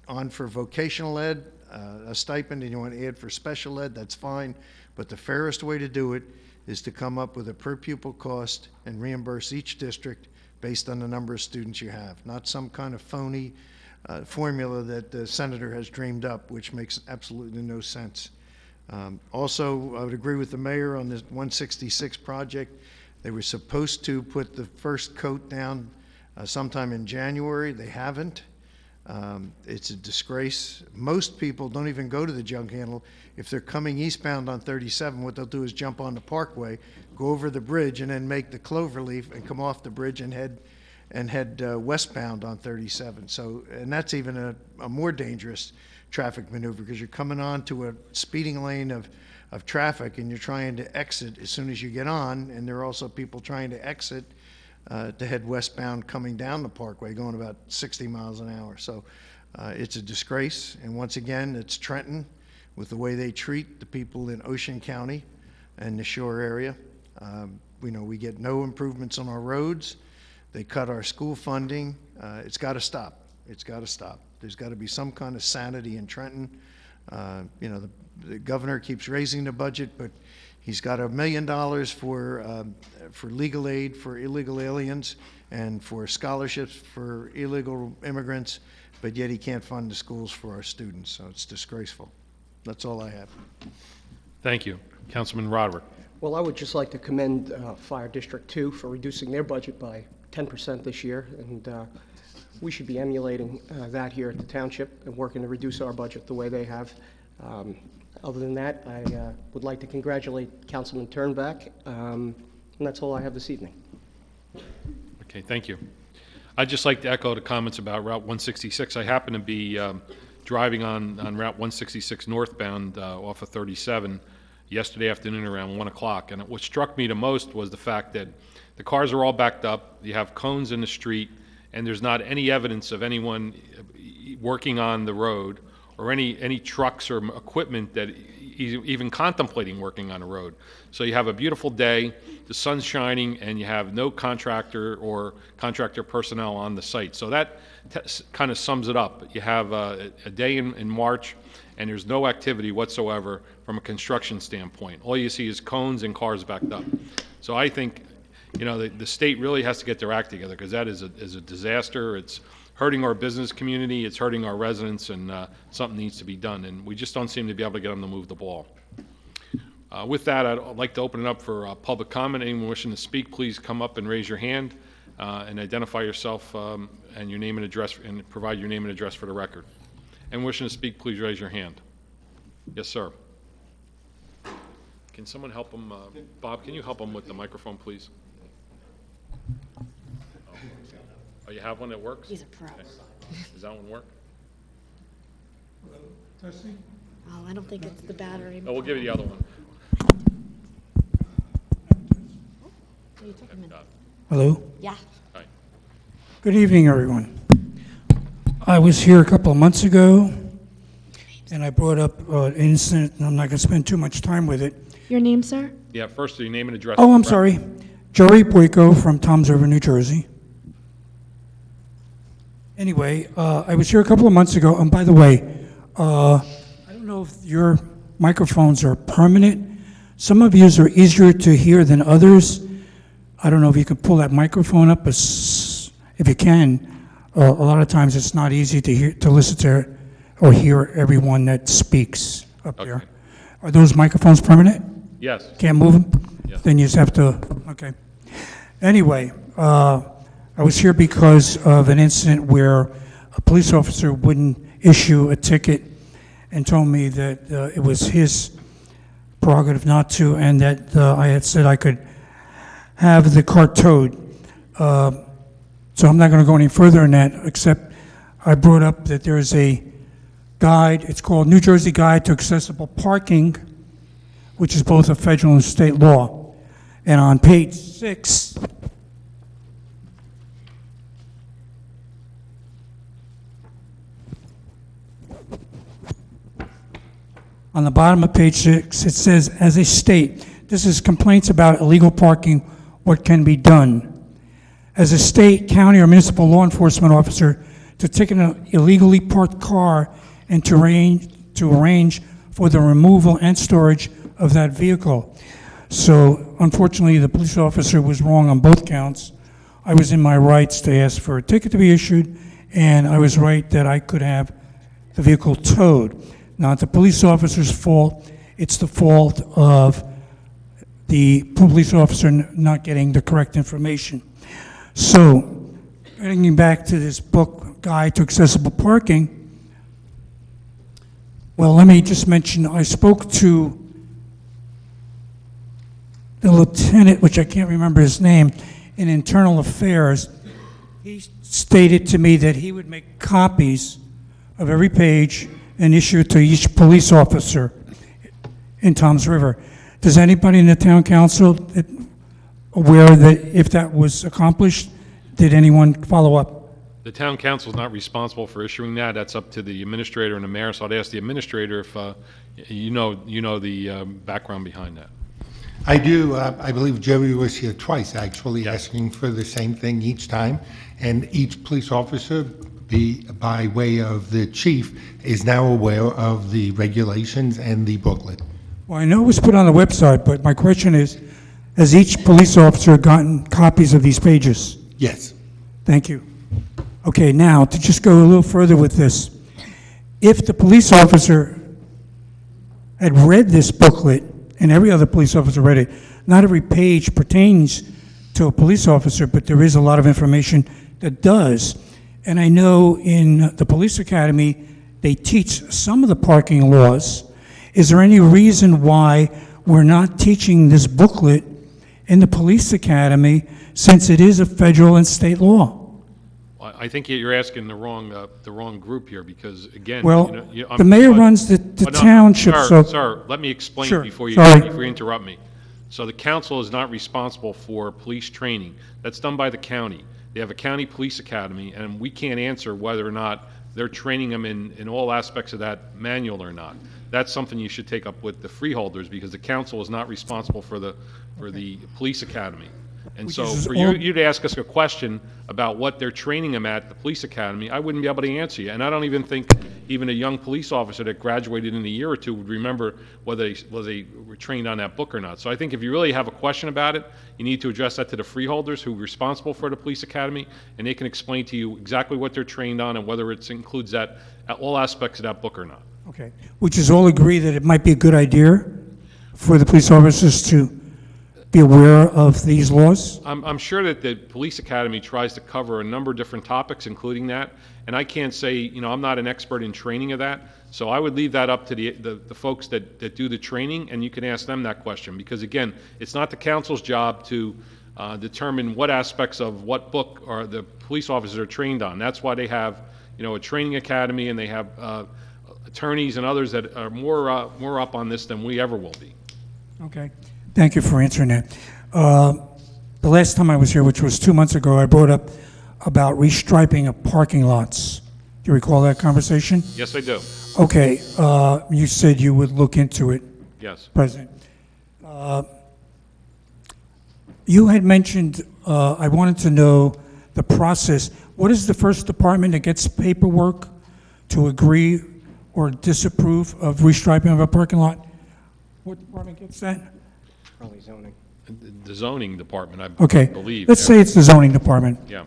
on for vocational ed, a stipend, and you want to add for special ed, that's fine. But the fairest way to do it is to come up with a per pupil cost and reimburse each district based on the number of students you have, not some kind of phony formula that the senator has dreamed up, which makes absolutely no sense. Also, I would agree with the mayor on this 166 project. They were supposed to put the first coat down sometime in January. They haven't. It's a disgrace. Most people don't even go to the junk handle. If they're coming eastbound on 37, what they'll do is jump on the Parkway, go over the bridge, and then make the Cloverleaf and come off the bridge and head westbound on 37. So, and that's even a more dangerous traffic maneuver because you're coming onto a speeding lane of traffic and you're trying to exit as soon as you get on, and there are also people trying to exit to head westbound coming down the Parkway, going about 60 miles an hour. So it's a disgrace. And once again, it's Trenton with the way they treat the people in Ocean County and the shore area. We get no improvements on our roads. They cut our school funding. It's got to stop. It's got to stop. There's got to be some kind of sanity in Trenton. The governor keeps raising the budget, but he's got $1 million for legal aid for illegal aliens and for scholarships for illegal immigrants, but yet he can't fund the schools for our students, so it's disgraceful. That's all I have. Thank you. Councilman Roderick. Well, I would just like to commend Fire District 2 for reducing their budget by 10% this year, and we should be emulating that here at the township and working to reduce our budget the way they have. Other than that, I would like to congratulate Councilman Turnback, and that's all I have this evening. Okay, thank you. I'd just like to echo the comments about Route 166. I happen to be driving on Route 166 northbound off of 37 yesterday afternoon around 1 o'clock, and what struck me the most was the fact that the cars are all backed up, you have cones in the street, and there's not any evidence of anyone working on the road or any trucks or equipment that even contemplating working on a road. So you have a beautiful day, the sun's shining, and you have no contractor or contractor personnel on the site. So that kind of sums it up. You have a day in March, and there's no activity whatsoever from a construction standpoint. All you see is cones and cars backed up. So I think, the state really has to get their act together, because that is a disaster. It's hurting our business community, it's hurting our residents, and something needs to be done. And we just don't seem to be able to get them to move the ball. With that, I'd like to open it up for public comment. Anyone wishing to speak, please come up and raise your hand and identify yourself and your name and address, and provide your name and address for the record. And wishing to speak, please raise your hand. Yes, sir. Can someone help him? Bob, can you help him with the microphone, please? Oh, you have one that works? He's a pro. Okay. Does that one work? Oh, I don't think it's the battery. Oh, we'll give you the other one. Oh, you took a minute. Hello. Yeah. Hi. Good evening, everyone. I was here a couple of months ago, and I brought up an incident, and I'm not going to spend too much time with it. Your name, sir? Yeah, first, your name and address. Oh, I'm sorry. Joey Boyko from Toms River, New Jersey. Anyway, I was here a couple of months ago, and by the way, I don't know if your microphones are permanent. Some of yours are easier to hear than others. I don't know if you could pull that microphone up, if you can. A lot of times it's not easy to listen to or hear everyone that speaks up there. Are those microphones permanent? Yes. Can't move them? Yes. Then you just have to, okay. Anyway, I was here because of an incident where a police officer wouldn't issue a ticket and told me that it was his prerogative not to, and that I had said I could have the car towed. So I'm not going to go any further in that, except I brought up that there is a guide. It's called New Jersey Guide to Accessible Parking, which is both a federal and state law. And on page 6, on the bottom of page 6, it says, as a state, this is complaints about illegal parking, what can be done. As a state, county, or municipal law enforcement officer, to ticket an illegally parked car and to arrange for the removal and storage of that vehicle. So, unfortunately, the police officer was wrong on both counts. I was in my rights to ask for a ticket to be issued, and I was right that I could have the vehicle towed. Not the police officer's fault, it's the fault of the police officer not getting the correct information. So, getting back to this book, Guide to Accessible Parking, well, let me just mention, I spoke to the lieutenant, which I can't remember his name, in Internal Affairs. He stated to me that he would make copies of every page and issue it to each police officer in Toms River. Does anybody in the town council aware that if that was accomplished, did anyone follow up? The town council is not responsible for issuing that. That's up to the administrator and the mayor. So I'd ask the administrator if you know the background behind that. I do. I believe Jerry was here twice, actually, asking for the same thing each time. And each police officer, by way of the chief, is now aware of the regulations and the booklet. Well, I know it was put on the website, but my question is, has each police officer gotten copies of these pages? Yes. Thank you. Okay, now, to just go a little further with this, if the police officer had read this booklet, and every other police officer read it, not every page pertains to a police officer, but there is a lot of information that does. And I know in the police academy, they teach some of the parking laws. Is there any reason why we're not teaching this booklet in the police academy, since it is a federal and state law? I think you're asking the wrong group here, because again, Well, I'm- the mayor runs the no, township, so... Sir, let me explain Sure, before you sorry. interrupt me. So the council is not responsible for police training. That's done by the county. They have a county police academy, and we can't answer whether or not they're training them in all aspects of that manual or not. That's something you should take up with the freeholders, because the council is not responsible for the police academy. And Which so is for all- you to ask us a question about what they're training them at the police academy, I wouldn't be able to answer you. And I don't even think even a young police officer that graduated in a year or two would remember whether they were trained on that book or not. So I think if you really have a question about it, you need to address that to the freeholders who are responsible for the police academy, and they can explain to you exactly what they're trained on and whether it includes that, all aspects of that book or not. Okay, which is all agree that it might be a good idea for the police officers to be aware of these laws? I'm sure that the police academy tries to cover a number of different topics, including that, and I can't say, I'm not an expert in training of that, so I would leave that up to the folks that do the training, and you can ask them that question, because again, it's not the council's job to determine what aspects of what book are the police officers are trained on. That's why they have, a training academy, and they have attorneys and others that are more up on this than we ever will be. Okay, thank you for answering that. The last time I was here, which was 2 months ago, I brought up about restriping of parking lots. Do you recall that conversation? Yes, I do. Okay, you said you would look into it, Yes. President. You had mentioned, I wanted to know the process. What is the first department that gets paperwork to agree or disapprove of restriping of a parking lot? What department gets that? Probably zoning. The zoning department, I Okay, believe. let's say it's the zoning department. Yeah.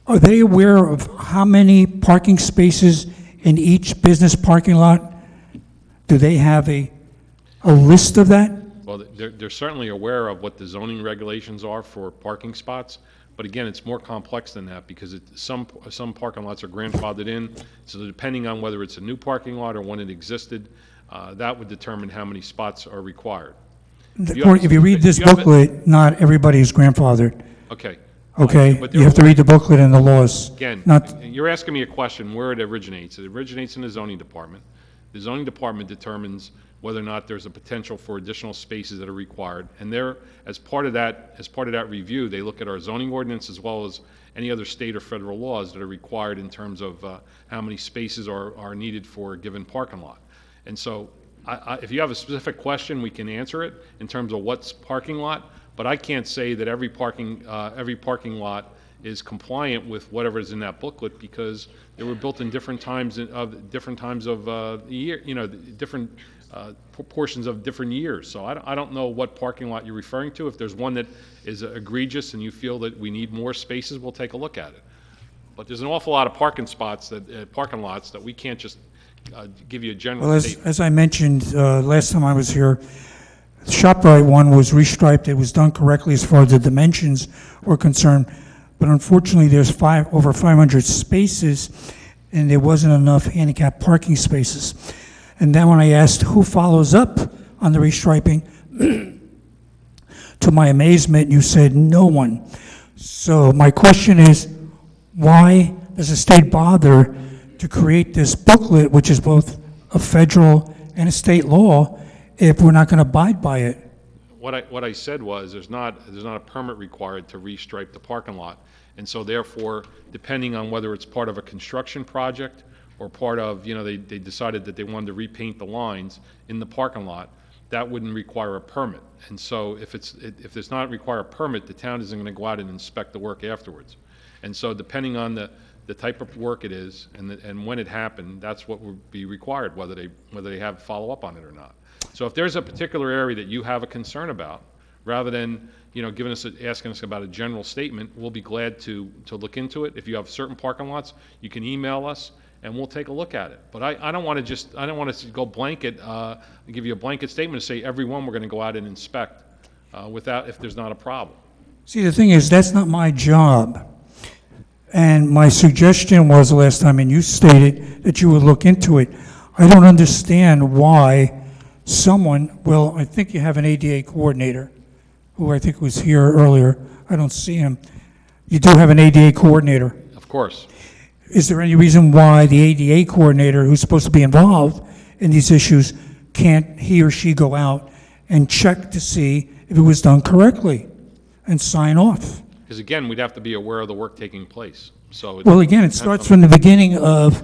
Are they aware of how many parking spaces in each business parking lot? Do they have a list of that? Well, they're certainly aware of what the zoning regulations are for parking spots, but again, it's more complex than that, because some parking lots are grandfathered in, so depending on whether it's a new parking lot or one that existed, that would determine how many spots are required. If you read this booklet, not everybody is grandfathered. Okay. Okay, But you have to read the booklet and the laws. Again, Not, you're asking me a question where it originates. It originates in the zoning department. The zoning department determines whether or not there's a potential for additional spaces that are required. And as part of that review, they look at our zoning ordinance as well as any other state or federal laws that are required in terms of how many spaces are needed for a given parking lot. And so, if you have a specific question, we can answer it in terms of what's parking lot, but I can't say that every parking lot is compliant with whatever is in that booklet, because they were built in different times of the year, different portions of different years. So I don't know what parking lot you're referring to. If there's one that is egregious and you feel that we need more spaces, we'll take a look at it. But there's an awful lot of parking lots that we can't just give you a general well, statement. as I mentioned last time I was here, the ShopRite one was restriped. It was done correctly as far as the dimensions were concerned, but unfortunately there's over 500 spaces, and there wasn't enough handicap parking spaces. And then when I asked who follows up on the restriping, to my amazement, you said no one. So my question is, why does the state bother to create this booklet, which is both a federal and a state law, if we're not going to abide by it? What I said was, there's not a permit required to restripe the parking lot, and so therefore, depending on whether it's part of a construction project or part of, they decided that they wanted to repaint the lines in the parking lot, that wouldn't require a permit. And so if it's not require a permit, the town isn't going to go out and inspect the work afterwards. And so depending on the type of work it is and when it happened, that's what would be required, whether they have follow-up on it or not. So if there's a particular area that you have a concern about, rather than, asking us about a general statement, we'll be glad to look into it. If you have certain parking lots, you can email us, and we'll take a look at it. But I don't want to go blanket, give you a blanket statement to say every one we're going to go out and inspect if there's not a problem. See, the thing is, that's not my job. And my suggestion was the last time, and you stated that you would look into it. I don't understand why I think you have an ADA coordinator, who I think was here earlier. I don't see him. You do have an ADA coordinator. Of course. Is there any reason why the ADA coordinator, who's supposed to be involved in these issues, can't he or she go out and check to see if it was done correctly and sign off? Because again, we'd have to be aware of the work taking place. So Well, again, it starts from the beginning of,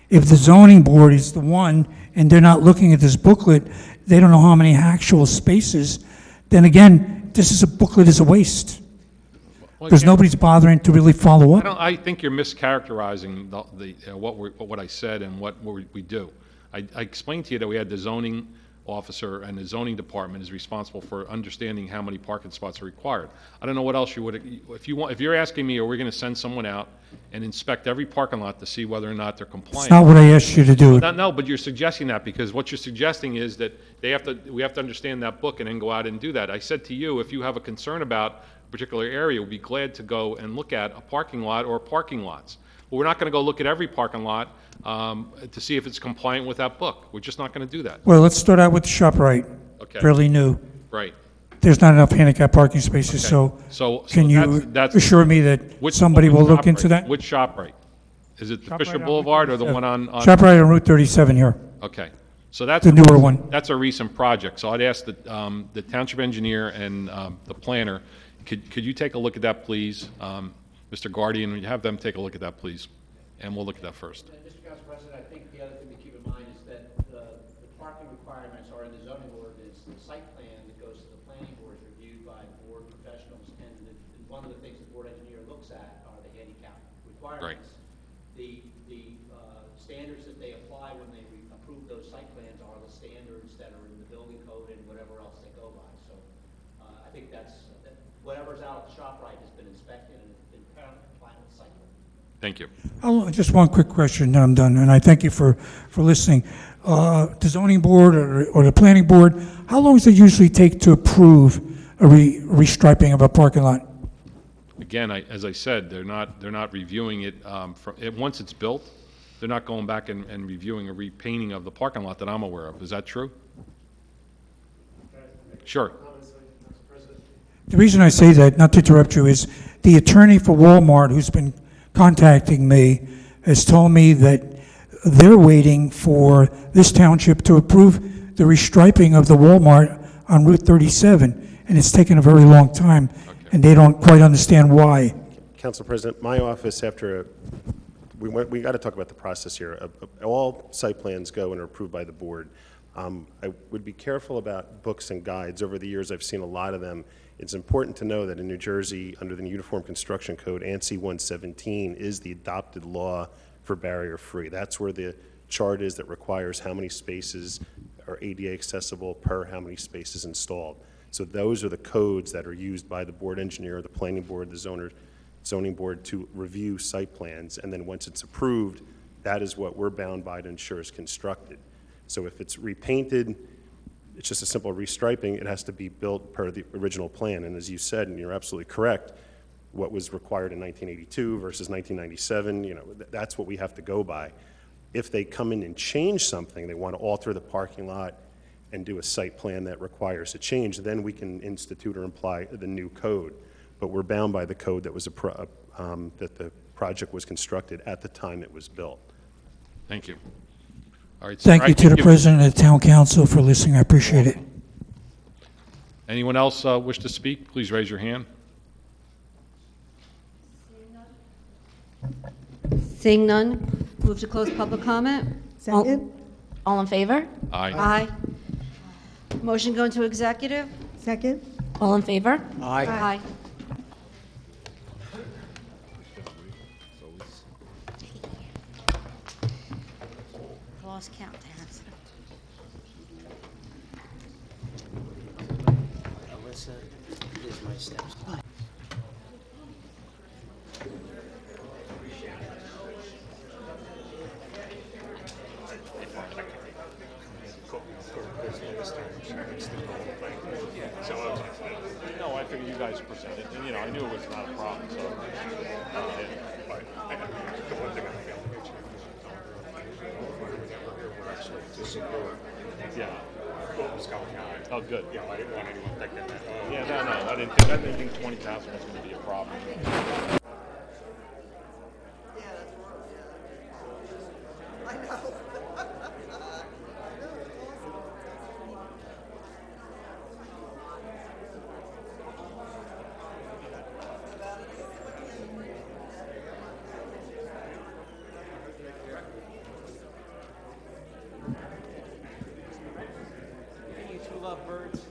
if the zoning board is the one and they're not looking at this booklet, they don't know how many actual spaces, then again, a booklet is a waste. Because nobody's bothering to really follow up. I think you're mischaracterizing what I said and what we do. I explained to you that we had the zoning officer and the zoning department is responsible for understanding how many parking spots are required. I don't know what else you would, if you're asking me, are we going to send someone out and inspect every parking lot to see whether or not they're compliant? It's not what I asked you to do. No, but you're suggesting that because what you're suggesting is that we have to understand that book and then go out and do that. I said to you, if you have a concern about a particular area, we'd be glad to go and look at a parking lot or parking lots. But we're not going to go look at every parking lot to see if it's compliant with that book. We're just not going to do that. Well, let's start out with the ShopRite. Okay. Fairly new. Right. There's not enough handicap parking spaces, Okay. so So can you that's assure me that somebody will look into that? Which ShopRite? Is it the ShopRite Fisher on Boulevard or Route the one on? ShopRite on Route 37 here. Okay. So that's The newer one. That's a recent project. So I'd ask the township engineer and the planner, could you take a look at that, please? Mr. Guardian, would you have them take a look at that, please? And we'll look at that first. Mr. Council President, I think the other thing to keep in mind is that the parking requirements are in the zoning ordinance. The site plan that goes to the planning board is reviewed by board professionals, and one of the things the board engineer looks at are the handicap requirements. The standards that they apply when they approve those site plans are the standards that are in the building code and whatever else they go by. So I think whatever's out at the ShopRite has been inspected and been compliant with the site plan. Thank you. Just one quick question, then I'm done, and I thank you for listening. The zoning board or the planning board, how long does it usually take to approve a restriping of a parking lot? Again, as I said, they're not reviewing it once it's built. They're not going back and reviewing a repainting of the parking lot that I'm aware of. Is that true? Sure. The reason I say that, not to interrupt you, is the attorney for Walmart who's been contacting me has told me that they're waiting for this township to approve the restriping of the Walmart on Route 37, and it's taken a very long time, and they don't quite understand why. Council President, my office, we got to talk about the process here. All site plans go and are approved by the board. I would be careful about books and guides. Over the years, I've seen a lot of them. It's important to know that in New Jersey, under the Uniform Construction Code, ANSI 117 is the adopted law for barrier-free. That's where the chart is that requires how many spaces are ADA accessible per how many spaces installed. So those are the codes that are used by the board engineer, the planning board, the zoning board to review site plans, and then once it's approved, that is what we're bound by to ensure is constructed. So if it's repainted, it's just a simple restriping. It has to be built per the original plan. And as you said, and you're absolutely correct, what was required in 1982 versus 1997, that's what we have to go by. If they come in and change something, they want to alter the parking lot and do a site plan that requires a change, then we can institute or apply the new code. But we're bound by the code that was that the project was constructed at the time it was built. Thank you. All right, Thank you to the President of the Town Council for listening. I appreciate it. Anyone else wish to speak? Please raise your hand. Seeing none, move to close public comment. Second? All in favor? Aye. Aye. Motion go into executive? Second? All in favor? Aye. Aye. Lost count, Terrence. Alyssa, here's my steps. No, I figured you guys presented, and, I knew it was not a problem, so. Yeah. Oh, good. Yeah, I didn't want anyone thinking that. Yeah, no, I didn't think 20,000 was gonna be a problem. You two love birds.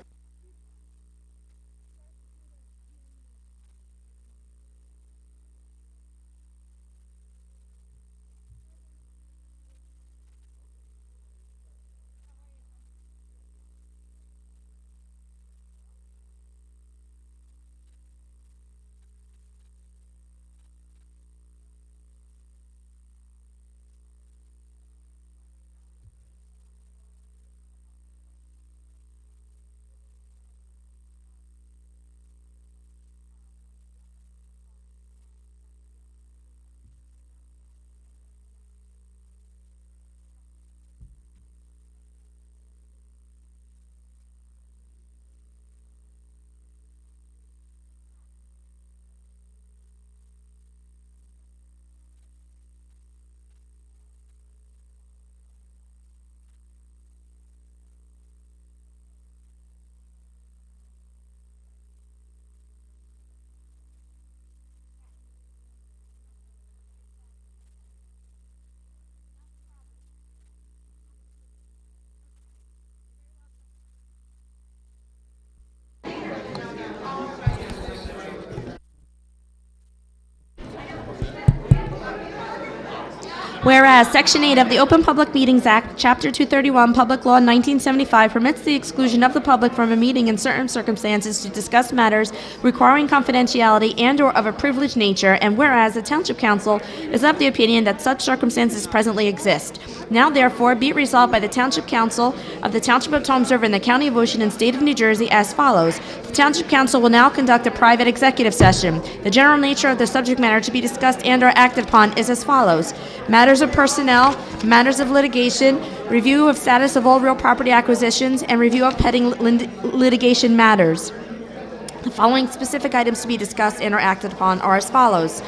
Whereas Section 8 of the Open Public Meetings Act, Chapter 231, Public Law 1975 permits the exclusion of the public from a meeting in certain circumstances to discuss matters requiring confidentiality and/or of a privileged nature, and whereas the Township Council is of the opinion that such circumstances presently exist. Now therefore be it resolved by the Township Council of the Township of Toms River in the County of Ocean and State of New Jersey as follows. The Township Council will now conduct a private executive session. The general nature of the subject matter to be discussed and/or acted upon is as follows. Matters of personnel, matters of litigation, review of status of all real property acquisitions, and review of pending litigation matters. The following specific items to be discussed and/or acted upon are as follows.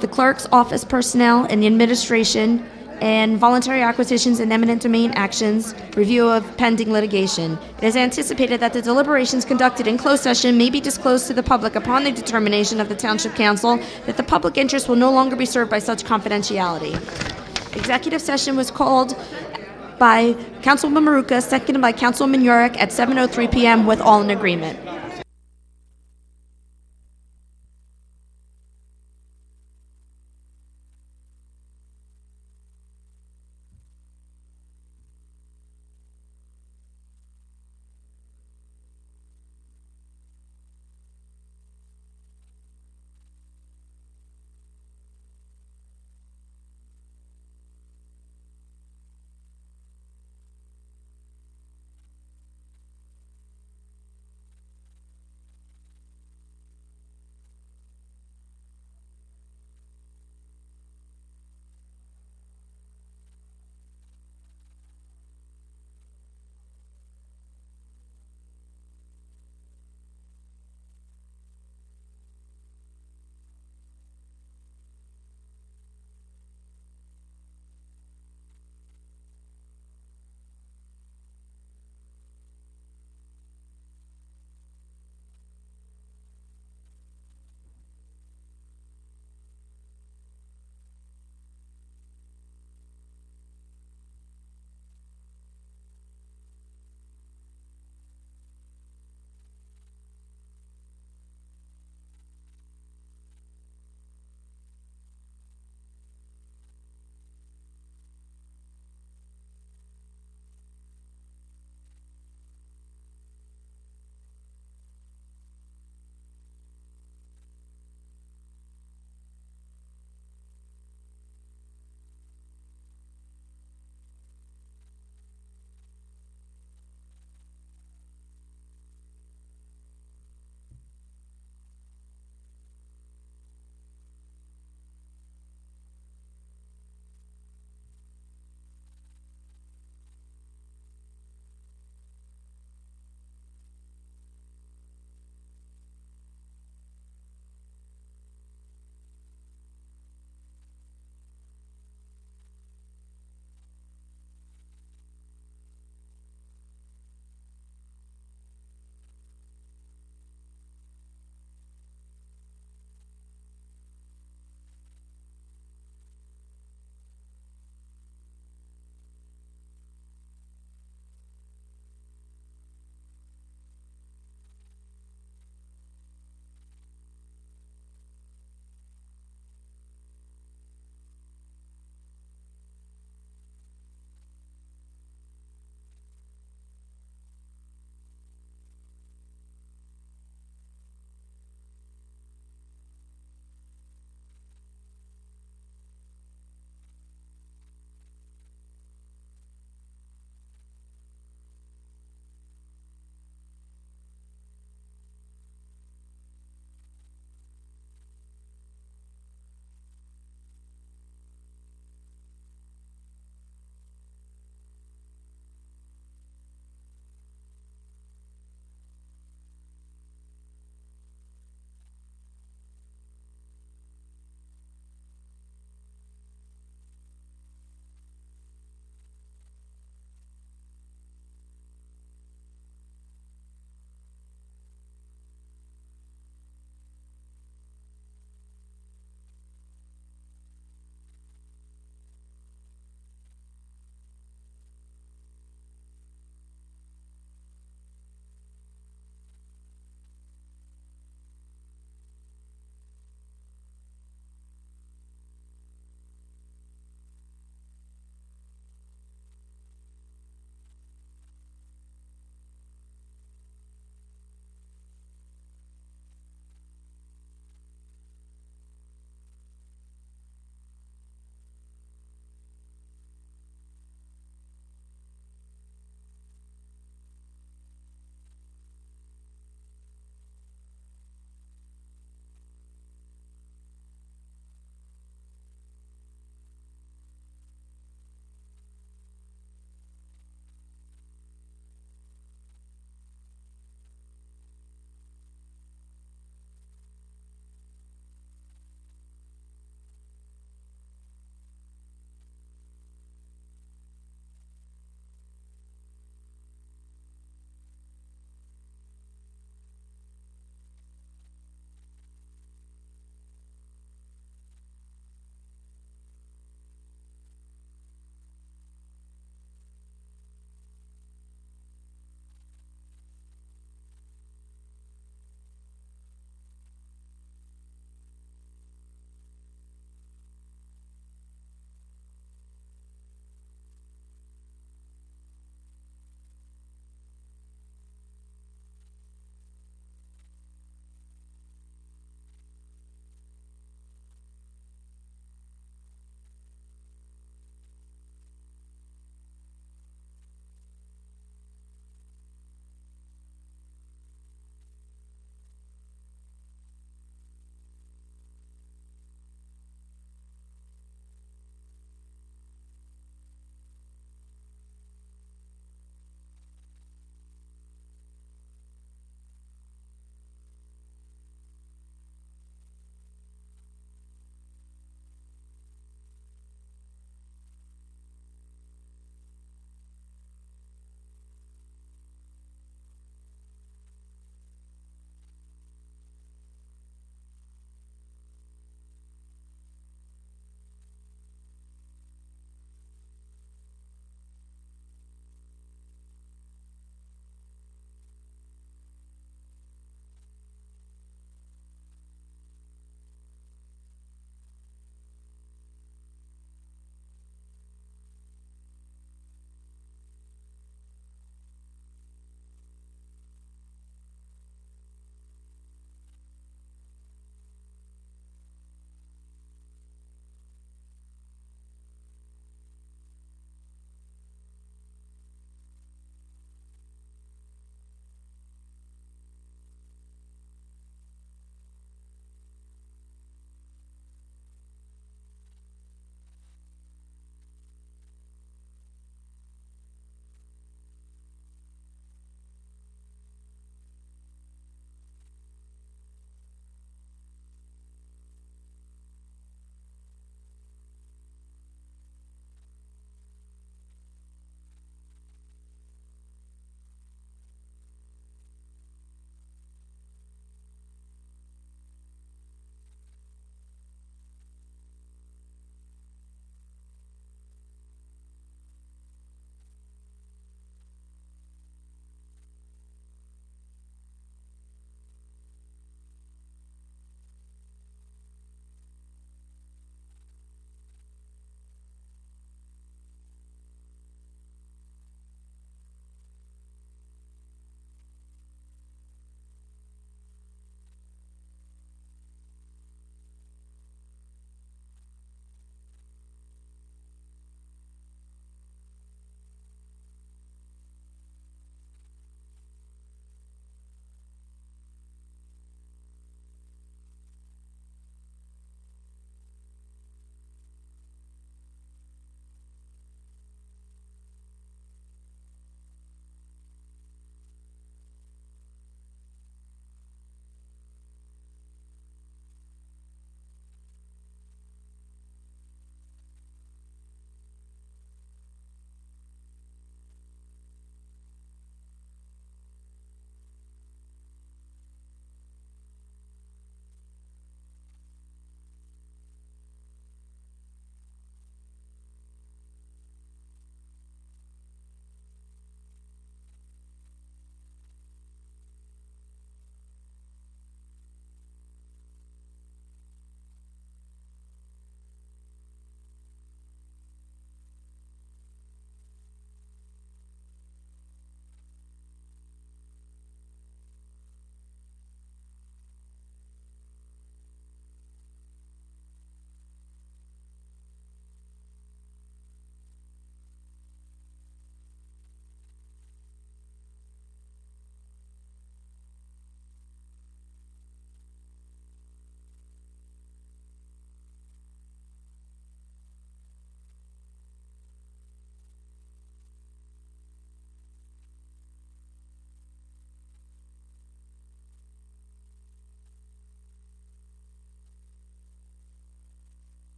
The clerk's office personnel and the administration and voluntary acquisitions and eminent domain actions, review of pending litigation. It is anticipated that the deliberations conducted in closed session may be disclosed to the public upon the determination of the Township Council that the public interest will no longer be served by such confidentiality. Executive session was called by Councilwoman Maruka, seconded by Councilwoman Yurick at 7:03 p.m. with all in agreement.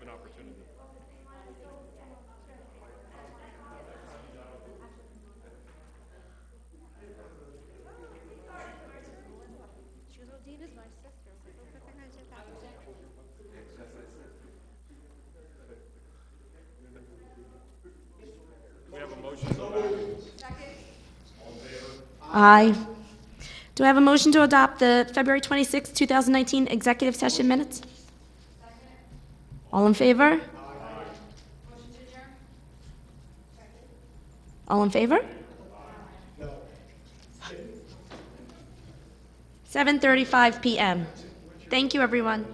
an opportunity. We have a motion to go back. Aye. Do I have a motion to adopt the February 26, 2019 executive session minutes? All in favor? All in favor? 7:35 PM. Thank you, everyone.